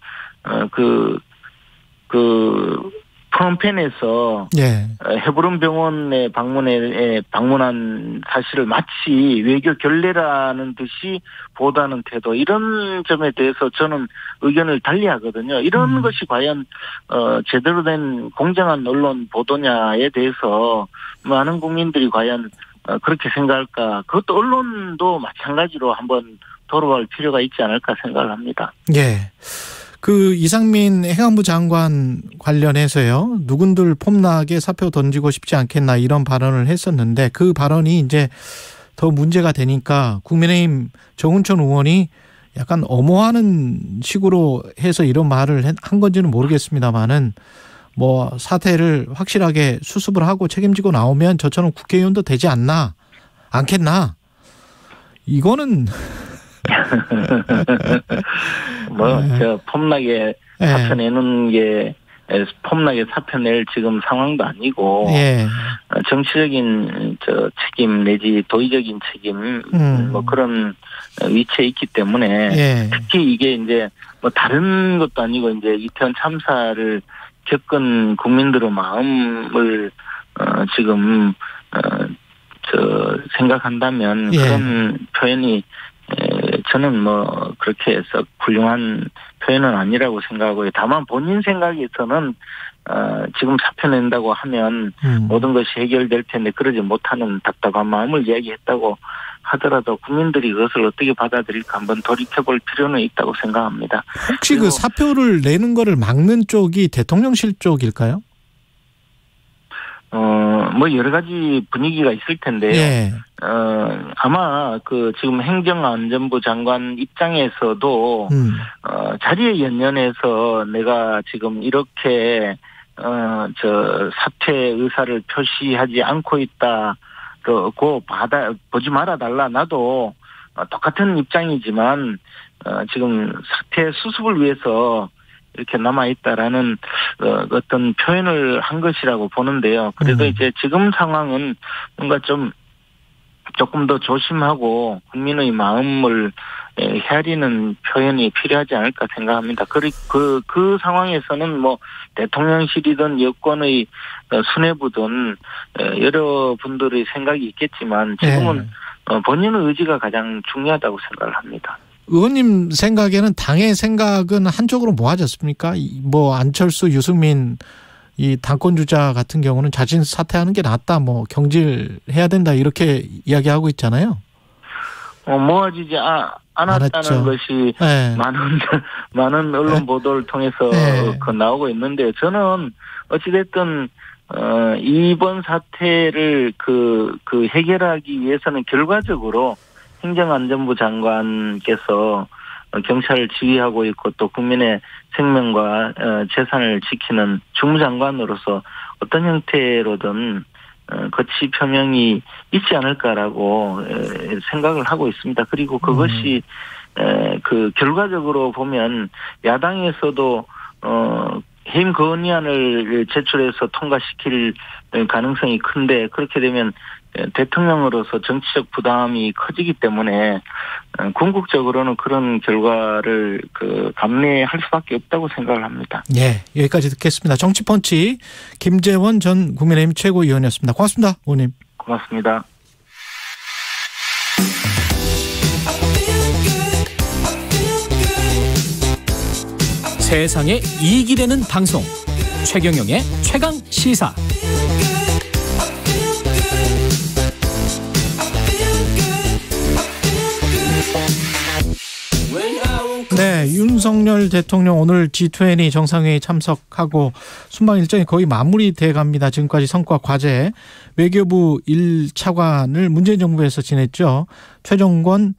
프놈펜에서 헤브론 병원에 방문한 사실을 마치 외교 결례라는 듯이 보도하는 태도, 이런 점에 대해서 저는 의견을 달리하거든요. 이런 것이 과연 제대로 된 공정한 언론 보도냐에 대해서 많은 국민들이 과연 그렇게 생각할까, 그것도 언론도 마찬가지로 한번 돌아볼 필요가 있지 않을까 생각을 합니다. 이상민 행안부 장관 관련해서요, 누군들 폼나게 사표 던지고 싶지 않겠나 이런 발언을 했었는데, 그 발언이 이제 더 문제가 되니까 국민의힘 정운천 의원이 약간 엄호하는 식으로 해서 이런 말을 한 건지는 모르겠습니다만은, 뭐 사태를 확실하게 수습을 하고 책임지고 나오면 저처럼 국회의원도 되지 않겠나? 이거는 폼나게 사표 내는 게 폼나게 사표 낼 지금 상황도 아니고, 정치적인 책임 내지 도의적인 책임 뭐 그런 위치에 있기 때문에, 특히 이게 이제 뭐 다른 것도 아니고 이제 이태원 참사를 겪은 국민들의 마음을 지금 생각한다면 그런 표현이 저는 뭐 그렇게 해서 훌륭한 표현은 아니라고 생각하고요. 다만 본인 생각에서는 지금 사표 낸다고 하면 모든 것이 해결될 텐데 그러지 못하는 답답한 마음을 이야기했다고 하더라도 국민들이 그것을 어떻게 받아들일까 한번 돌이켜볼 필요는 있다고 생각합니다. 혹시 그 사표를 내는 거를 막는 쪽이 대통령실 쪽일까요? 뭐 여러 가지 분위기가 있을 텐데요. 아마 지금 행정안전부 장관 입장에서도 자리에 연연해서 내가 지금 이렇게 사퇴 의사를 표시하지 않고 있다. 보지 말아달라. 나도 똑같은 입장이지만 지금 사퇴 수습을 위해서 이렇게 남아있다라는 어떤 표현을 한 것이라고 보는데요. 그래도 이제 지금 상황은 뭔가 조금 더 조심하고 국민의 마음을 헤아리는 표현이 필요하지 않을까 생각합니다. 그 상황에서는 뭐 대통령실이든 여권의 수뇌부든 여러 분들의 생각이 있겠지만 지금은 본인의 의지가 가장 중요하다고 생각을 합니다. 의원님 생각에는 당의 생각은 한쪽으로 모아졌습니까? 뭐 안철수, 유승민 이 당권 주자 같은 경우는 자진 사퇴하는 게 낫다, 뭐 경질해야 된다 이렇게 이야기하고 있잖아요. 모아지지 않았다는 것이 네. 많은 언론 보도를 통해서 네. 나오고 있는데 저는 어찌됐든 이번 사태를 해결하기 위해서는 결과적으로 행정안전부 장관께서 경찰을 지휘하고 있고 또 국민의 생명과 재산을 지키는 주무장관으로서 어떤 형태로든 거치 표명이 있지 않을까라고 생각을 하고 있습니다. 그리고 그것이 결과적으로 보면 야당에서도 해임 건의안을 제출해서 통과시킬 가능성이 큰데 그렇게 되면 대통령으로서 정치적 부담이 커지기 때문에 궁극적으로는 그런 결과를 감내할 수밖에 없다고 생각을 합니다. 예, 여기까지 듣겠습니다. 정치펀치 김재원 전 국민의힘 최고위원이었습니다. 고맙습니다, 의원님. 고맙습니다. 세상에 이익이 되는 방송 최경영의 최강시사. 네, 윤석열 대통령 오늘 G20 정상회의 참석하고 순방 일정이 거의 마무리돼 갑니다. 지금까지 성과 과제 외교부 1차관을 문재인 정부에서 지냈죠. 최종권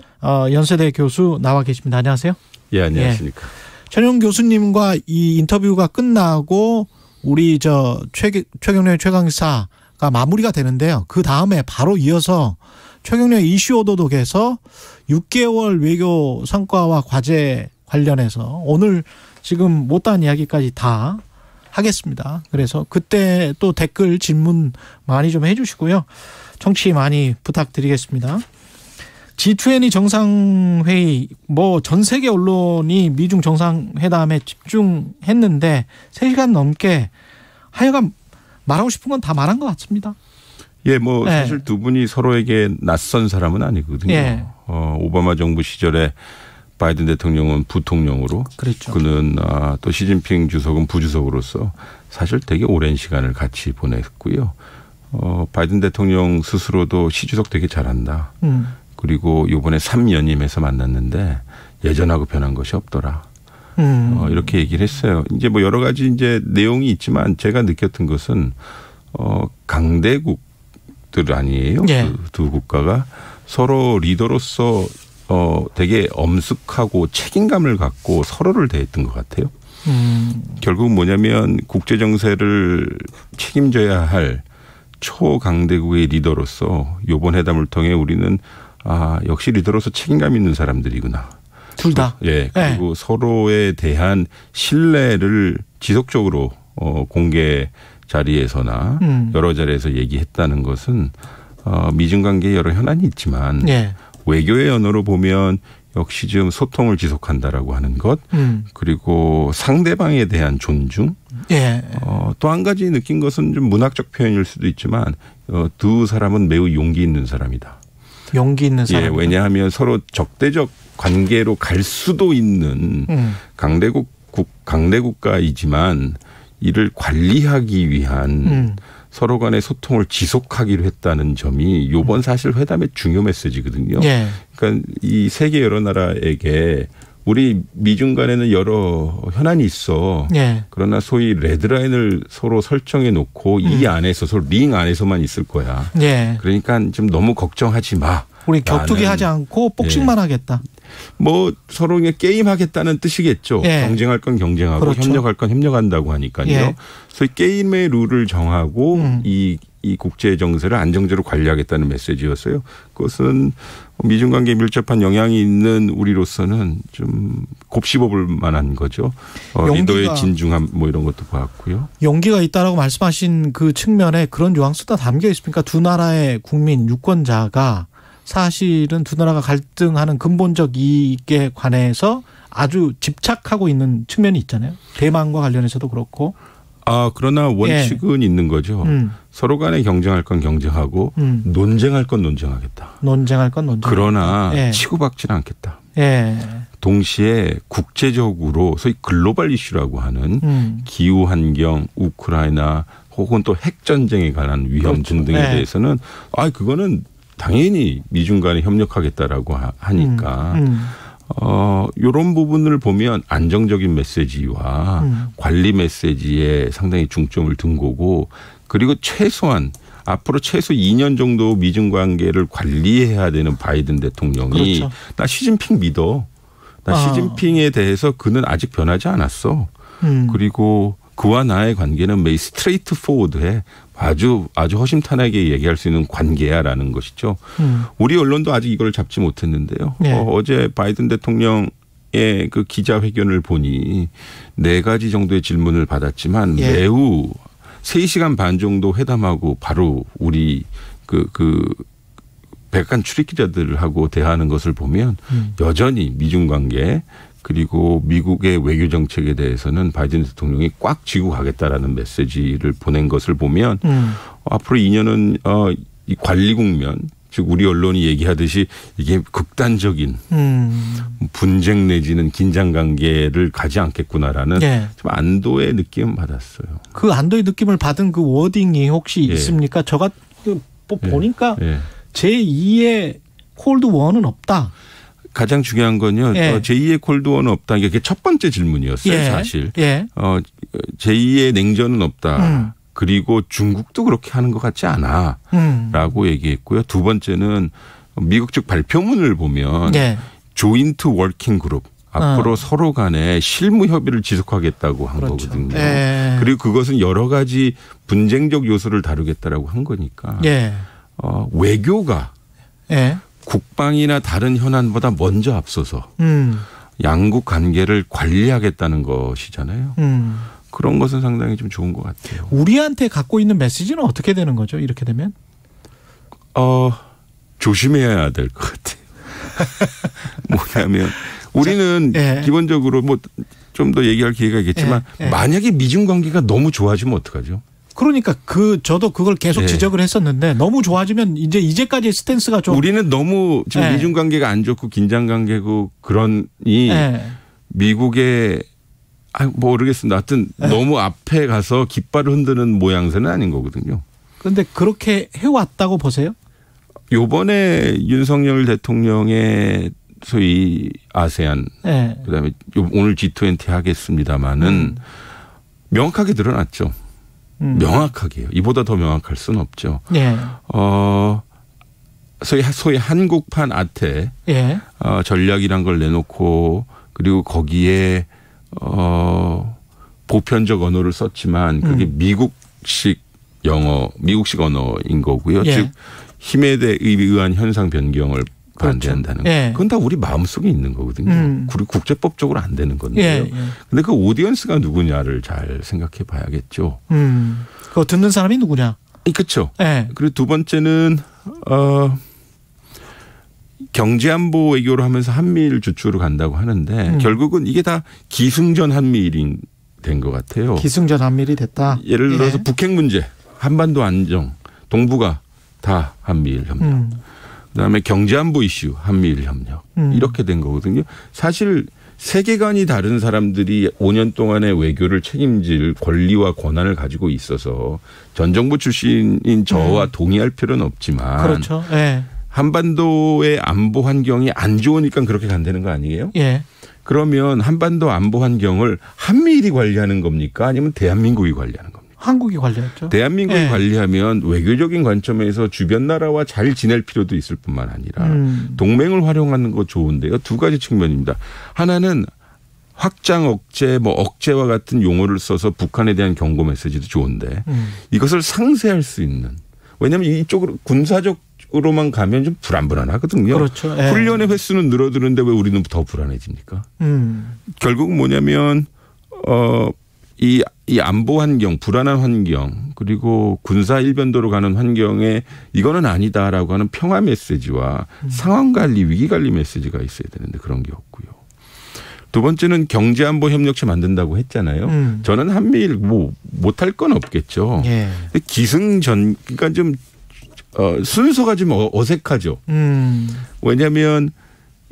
연세대 교수 나와 계십니다. 안녕하세요. 예, 안녕하십니까. 예. 최종 교수님과 이 인터뷰가 끝나고 우리 최경련의 최강시사가 마무리가 되는데요. 그 다음에 바로 이어서 최경련의 이슈 오도독에서 6개월 외교 성과와 과제 관련해서 오늘 지금 못다한 이야기까지 다 하겠습니다. 그래서 그때 또 댓글 질문 많이 좀 해주시고요. 청취 많이 부탁드리겠습니다. G20 정상회의 전 세계 언론이 미중 정상회담에 집중했는데 3시간 넘게 하여간 말하고 싶은 건 다 말한 것 같습니다. 예, 사실 두 분이 서로에게 낯선 사람은 아니거든요. 예. 오바마 정부 시절에 바이든 대통령은 부통령으로, 그렇죠. 그는 또 시진핑 주석은 부주석으로서 사실 되게 오랜 시간을 같이 보냈고요. 바이든 대통령 스스로도 시 주석 되게 잘한다. 그리고 이번에 3연임에서 만났는데 예전하고 변한 것이 없더라. 이렇게 얘기를 했어요. 이제 여러 가지 이제 내용이 있지만 제가 느꼈던 것은 강대국들 아니에요. 예. 그 두 국가가 서로 리더로서 되게 엄숙하고 책임감을 갖고 서로를 대했던 것 같아요. 결국 뭐냐면 국제 정세를 책임져야 할 초강대국의 리더로서 이번 회담을 통해 우리는 역시 리더로서 책임감 있는 사람들이구나. 둘 다. 예. 그리고 서로에 대한 신뢰를 지속적으로 공개 자리에서나 여러 자리에서 얘기했다는 것은 미중 관계에 여러 현안이 있지만 외교의 언어로 보면 역시 지금 소통을 지속한다라고 하는 것, 그리고 상대방에 대한 존중. 또 한 가지 느낀 것은 좀 문학적 표현일 수도 있지만 두 사람은 매우 용기 있는 사람이다. 용기 있는 사람. 예, 왜냐하면 서로 적대적 관계로 갈 수도 있는 강대국가이지만 이를 관리하기 위한 서로 간의 소통을 지속하기로 했다는 점이 이번 사실 회담의 중요 메시지거든요. 그러니까 이 세계 여러 나라에게 우리 미중 간에는 여러 현안이 있어. 그러나 소위 레드라인을 서로 설정해 놓고 이 안에서 서로 링 안에서만 있을 거야. 그러니까 좀 너무 걱정하지 마. 우리 격투기 하지 않고 복싱만 하겠다. 뭐 서로 게임하겠다는 뜻이겠죠. 예. 경쟁할 건 경쟁하고 그렇죠. 협력할 건 협력한다고 하니까요. 예. 그래서 게임의 룰을 정하고 이 국제 정세를 안정적으로 관리하겠다는 메시지였어요. 그것은 미중 관계에 밀접한 영향이 있는 우리로서는 좀 곱씹어볼 만한 거죠. 리더의 진중함 뭐 이런 것도 보았고요. 용기가 있다라고 말씀하신 그 측면에 그런 뉘앙스가 담겨 있습니까? 두 나라의 국민 유권자가 사실은 두 나라가 갈등하는 근본적 이익에 관해서 아주 집착하고 있는 측면이 있잖아요. 대만과 관련해서도 그렇고. 그러나 원칙은 있는 거죠. 서로 간에 경쟁할 건 경쟁하고 논쟁할 건 논쟁하겠다. 논쟁할 건 논쟁하겠다. 그러나 치고받지는 않겠다. 동시에 국제적으로 소위 글로벌 이슈라고 하는 기후환경, 우크라이나 혹은 또 핵전쟁에 관한 위험 그렇죠. 등등에 대해서는 그거는 당연히 미중 간에 협력하겠다라고 하니까 이런 부분을 보면 안정적인 메시지와 관리 메시지에 상당히 중점을 둔 거고 그리고 최소한 앞으로 최소 2년 정도 미중 관계를 관리해야 되는 바이든 대통령이 그렇죠. 나 시진핑 믿어. 나 시진핑에 대해서 그는 아직 변하지 않았어. 그리고 그와 나의 관계는 매우 스트레이트 포워드해 아주 허심탄회하게 얘기할 수 있는 관계야라는 것이죠. 우리 언론도 아직 이걸 잡지 못했는데요. 어제 바이든 대통령의 그 기자회견을 보니 4가지 정도의 질문을 받았지만 매우 3시간 반 정도 회담하고 바로 우리 백악관 출입 기자들하고 대화하는 것을 보면 여전히 미중 관계 그리고 미국의 외교 정책에 대해서는 바이든 대통령이 꽉 쥐고 가겠다라는 메시지를 보낸 것을 보면 앞으로 2년은 이 관리 국면 즉 우리 언론이 얘기하듯이 이게 극단적인 분쟁 내지는 긴장 관계를 가지 않겠구나라는 좀 안도의 느낌을 받았어요. 그 안도의 느낌을 받은 그 워딩이 혹시 있습니까? 제가 보니까 제2의 콜드워는 없다. 가장 중요한 건요. 제2의 콜드워는 없다. 이게 첫 번째 질문이었어요. 사실. 제2의 냉전은 없다. 그리고 중국도 그렇게 하는 것 같지 않아. 라고 얘기했고요. 두 번째는 미국 측 발표문을 보면 조인트 워킹 그룹. 앞으로 서로 간에 실무 협의를 지속하겠다고 한 거거든요. 그리고 그것은 여러 가지 분쟁적 요소를 다루겠다라고 한 거니까. 외교가 국방이나 다른 현안보다 먼저 앞서서 양국 관계를 관리하겠다는 것이잖아요. 그런 것은 상당히 좀 좋은 것 같아요. 우리한테 갖고 있는 메시지는 어떻게 되는 거죠? 이렇게 되면? 조심해야 될 것 같아요. 뭐냐면 우리는 기본적으로 뭐 좀 더 얘기할 기회가 있겠지만 만약에 미중 관계가 너무 좋아지면 어떡하죠? 그러니까 저도 그걸 계속 지적을 했었는데 너무 좋아지면 이제까지의 스탠스가 좀 우리는 너무 지금 미중 관계가 안 좋고 긴장 관계고 그러니 미국의 모르겠습니다. 하여튼 너무 앞에 가서 깃발을 흔드는 모양새는 아닌 거거든요. 그런데 그렇게 해왔다고 보세요? 요번에 윤석열 대통령의 소위 아세안 그다음에 오늘 G20 하겠습니다마는 명확하게 드러났죠. 명확하게요. 이보다 더 명확할 수는 없죠. 소위 한국판 아태 전략이란 걸 내놓고 그리고 거기에 보편적 언어를 썼지만 그게 미국식 언어인 거고요. 즉 힘에 의한 현상 변경을 반대한다는 거. 그건 다 우리 마음속에 있는 거거든요. 그리고 국제법적으로 안 되는 건데요. 그런데 그 오디언스가 누구냐를 잘 생각해 봐야겠죠. 그거 듣는 사람이 누구냐. 그렇죠. 그리고 두 번째는 경제안보 외교를 하면서 한미일 주축으로 간다고 하는데 결국은 이게 다 기승전 한미일이 된 것 같아요. 기승전 한미일이 됐다. 예를 들어서 북핵 문제, 한반도 안정, 동북아 다 한미일 협력. 그다음에 경제안보 이슈, 한미일 협력. 이렇게 된 거거든요. 사실 세계관이 다른 사람들이 5년 동안의 외교를 책임질 권리와 권한을 가지고 있어서 전 정부 출신인 저와 동의할 필요는 없지만 그렇죠. 한반도의 안보 환경이 안 좋으니까 그렇게 간다는 거 아니에요? 그러면 한반도 안보 환경을 한미일이 관리하는 겁니까? 아니면 대한민국이 관리하는 겁니까? 한국이 관리했죠. 대한민국이 네. 관리하면 외교적인 관점에서 주변 나라와 잘 지낼 필요도 있을 뿐만 아니라 동맹을 활용하는 거 좋은데요. 두 가지 측면입니다. 하나는 확장 억제, 억제와 같은 용어를 써서 북한에 대한 경고 메시지도 좋은데 이것을 상쇄할 수 있는. 왜냐하면 이쪽으로 군사적으로만 가면 좀 불안하거든요. 그렇죠. 훈련의 횟수는 늘어드는데 왜 우리는 더 불안해집니까? 결국 뭐냐면 이 안보 환경, 불안한 환경, 그리고 군사 일변도로 가는 환경에 이거는 아니다라고 하는 평화 메시지와 상황 관리, 위기 관리 메시지가 있어야 되는데 그런 게 없고요. 두 번째는 경제안보 협력체 만든다고 했잖아요. 저는 한미일 못할 건 없겠죠. 예. 기승전, 그러니까 좀 순서가 좀 어색하죠. 왜냐하면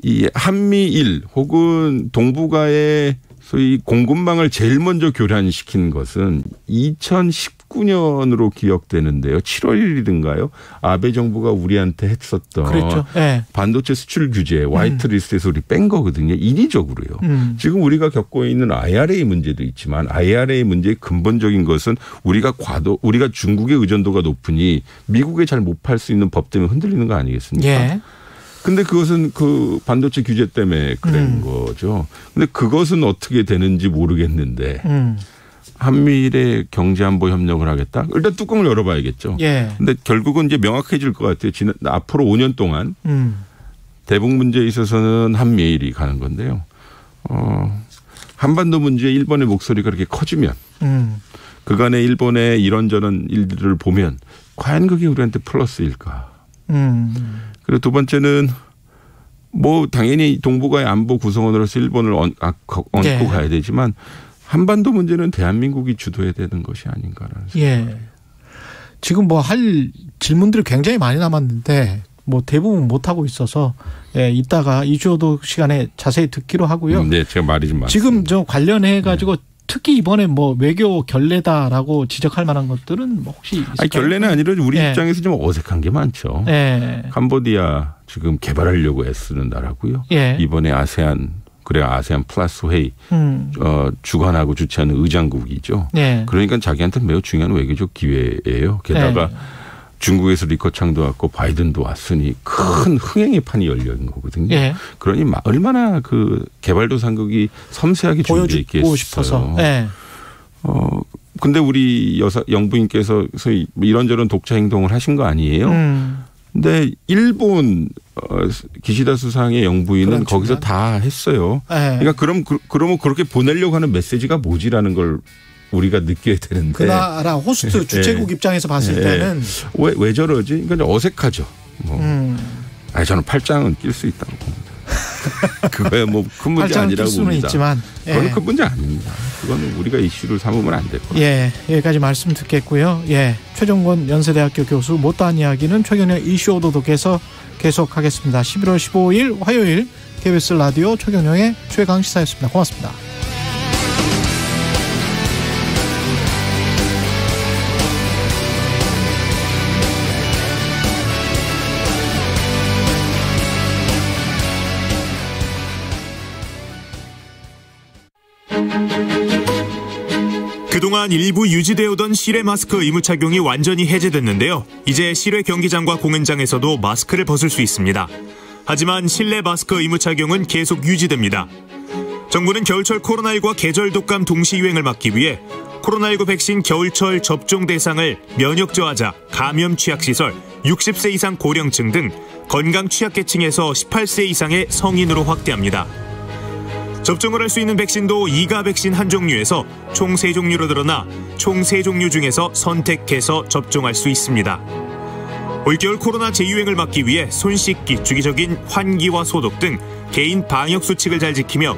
이 한미일 혹은 동북아의 소위 공군망을 제일 먼저 교란시킨 것은 2019년으로 기억되는데요. 7월 1일인가요? 아베 정부가 우리한테 했었던 그렇죠. 네. 반도체 수출 규제 화이트리스트에서 우리 뺀 거거든요. 인위적으로요. 지금 우리가 겪고 있는 IRA 문제도 있지만 IRA 문제의 근본적인 것은 우리가 중국의 의존도가 높으니 미국에 잘 못 팔 수 있는 법 때문에 흔들리는 거 아니겠습니까? 예. 근데 그것은 그 반도체 규제 때문에 그런 거죠. 근데 그것은 어떻게 되는지 모르겠는데 한미일의 경제안보 협력을 하겠다? 일단 뚜껑을 열어봐야겠죠. 예. 근데 결국은 이제 명확해질 것 같아요. 앞으로 5년 동안 대북 문제에 있어서는 한미일이 가는 건데요. 한반도 문제에 일본의 목소리가 그렇게 커지면 그간의 일본의 이런저런 일들을 보면 과연 그게 우리한테 플러스일까? 그리고 두 번째는 당연히 동북아의 안보 구성원으로서 일본을 얹고 네. 가야 되지만 한반도 문제는 대한민국이 주도해야 되는 것이 아닌가라는 생각이 예. 지금 할 질문들이 굉장히 많이 남았는데 대부분 못 하고 있어서 이따가 이주호도 시간에 자세히 듣기로 하고요. 네, 제가 말이 좀 많습니다. 지금 저 관련해 가지고 네. 특히 이번에 외교 결례다라고 지적할 만한 것들은 혹시 있을까요? 아니, 결례는 아니라 우리 입장에서 좀 어색한 게 많죠. 캄보디아 지금 개발하려고 애쓰는 나라고요. 이번에 아세안 플러스 회의 주관하고 주최하는 의장국이죠. 그러니까 자기한테 매우 중요한 외교적 기회예요. 게다가 중국에서 리커창도 왔고 바이든도 왔으니 큰 흥행의 판이 열려 있는 거거든요. 그러니 얼마나 그 개발도상국이 섬세하게 준비해 있겠어요. 근데 우리 영부인께서 소위 이런저런 독자 행동을 하신 거 아니에요? 근데 일본 기시다 수상의 영부인은 거기서 다 했어요. 그러니까 그러면 그렇게 보내려고 하는 메시지가 뭐지라는 걸 우리가 느껴야 되는데. 그 나라 호스트 주최국 입장에서 봤을 때는. 왜 저러지? 그러니까 어색하죠. 저는 팔짱은 낄 수 있다고 봅니다. 그거야 큰 문제 아니라고 봅니다. 있지만, 그건 큰 문제 아닙니다. 그거는 우리가 이슈를 삼으면 안 될 거예요. 여기까지 말씀 듣겠고요. 최종권 연세대학교 교수 못다한 이야기는 최경영 이슈 오도독에서 계속하겠습니다. 11월 15일 화요일 KBS 라디오 최경영의 최강시사였습니다. 고맙습니다. 그동안 일부 유지되어 오던 실외 마스크 의무 착용이 완전히 해제됐는데요. 이제 실외 경기장과 공연장에서도 마스크를 벗을 수 있습니다. 하지만 실내 마스크 의무 착용은 계속 유지됩니다. 정부는 겨울철 코로나19와 계절 독감 동시 유행을 막기 위해 코로나19 백신 겨울철 접종 대상을 면역 저하자, 감염 취약시설, 60세 이상 고령층 등 건강 취약계층에서 18세 이상의 성인으로 확대합니다. 접종을 할 수 있는 백신도 2가 백신 한 종류에서 총 3종류로 늘어나 총 3종류 중에서 선택해서 접종할 수 있습니다. 올겨울 코로나 재유행을 막기 위해 손 씻기, 주기적인 환기와 소독 등 개인 방역 수칙을 잘 지키며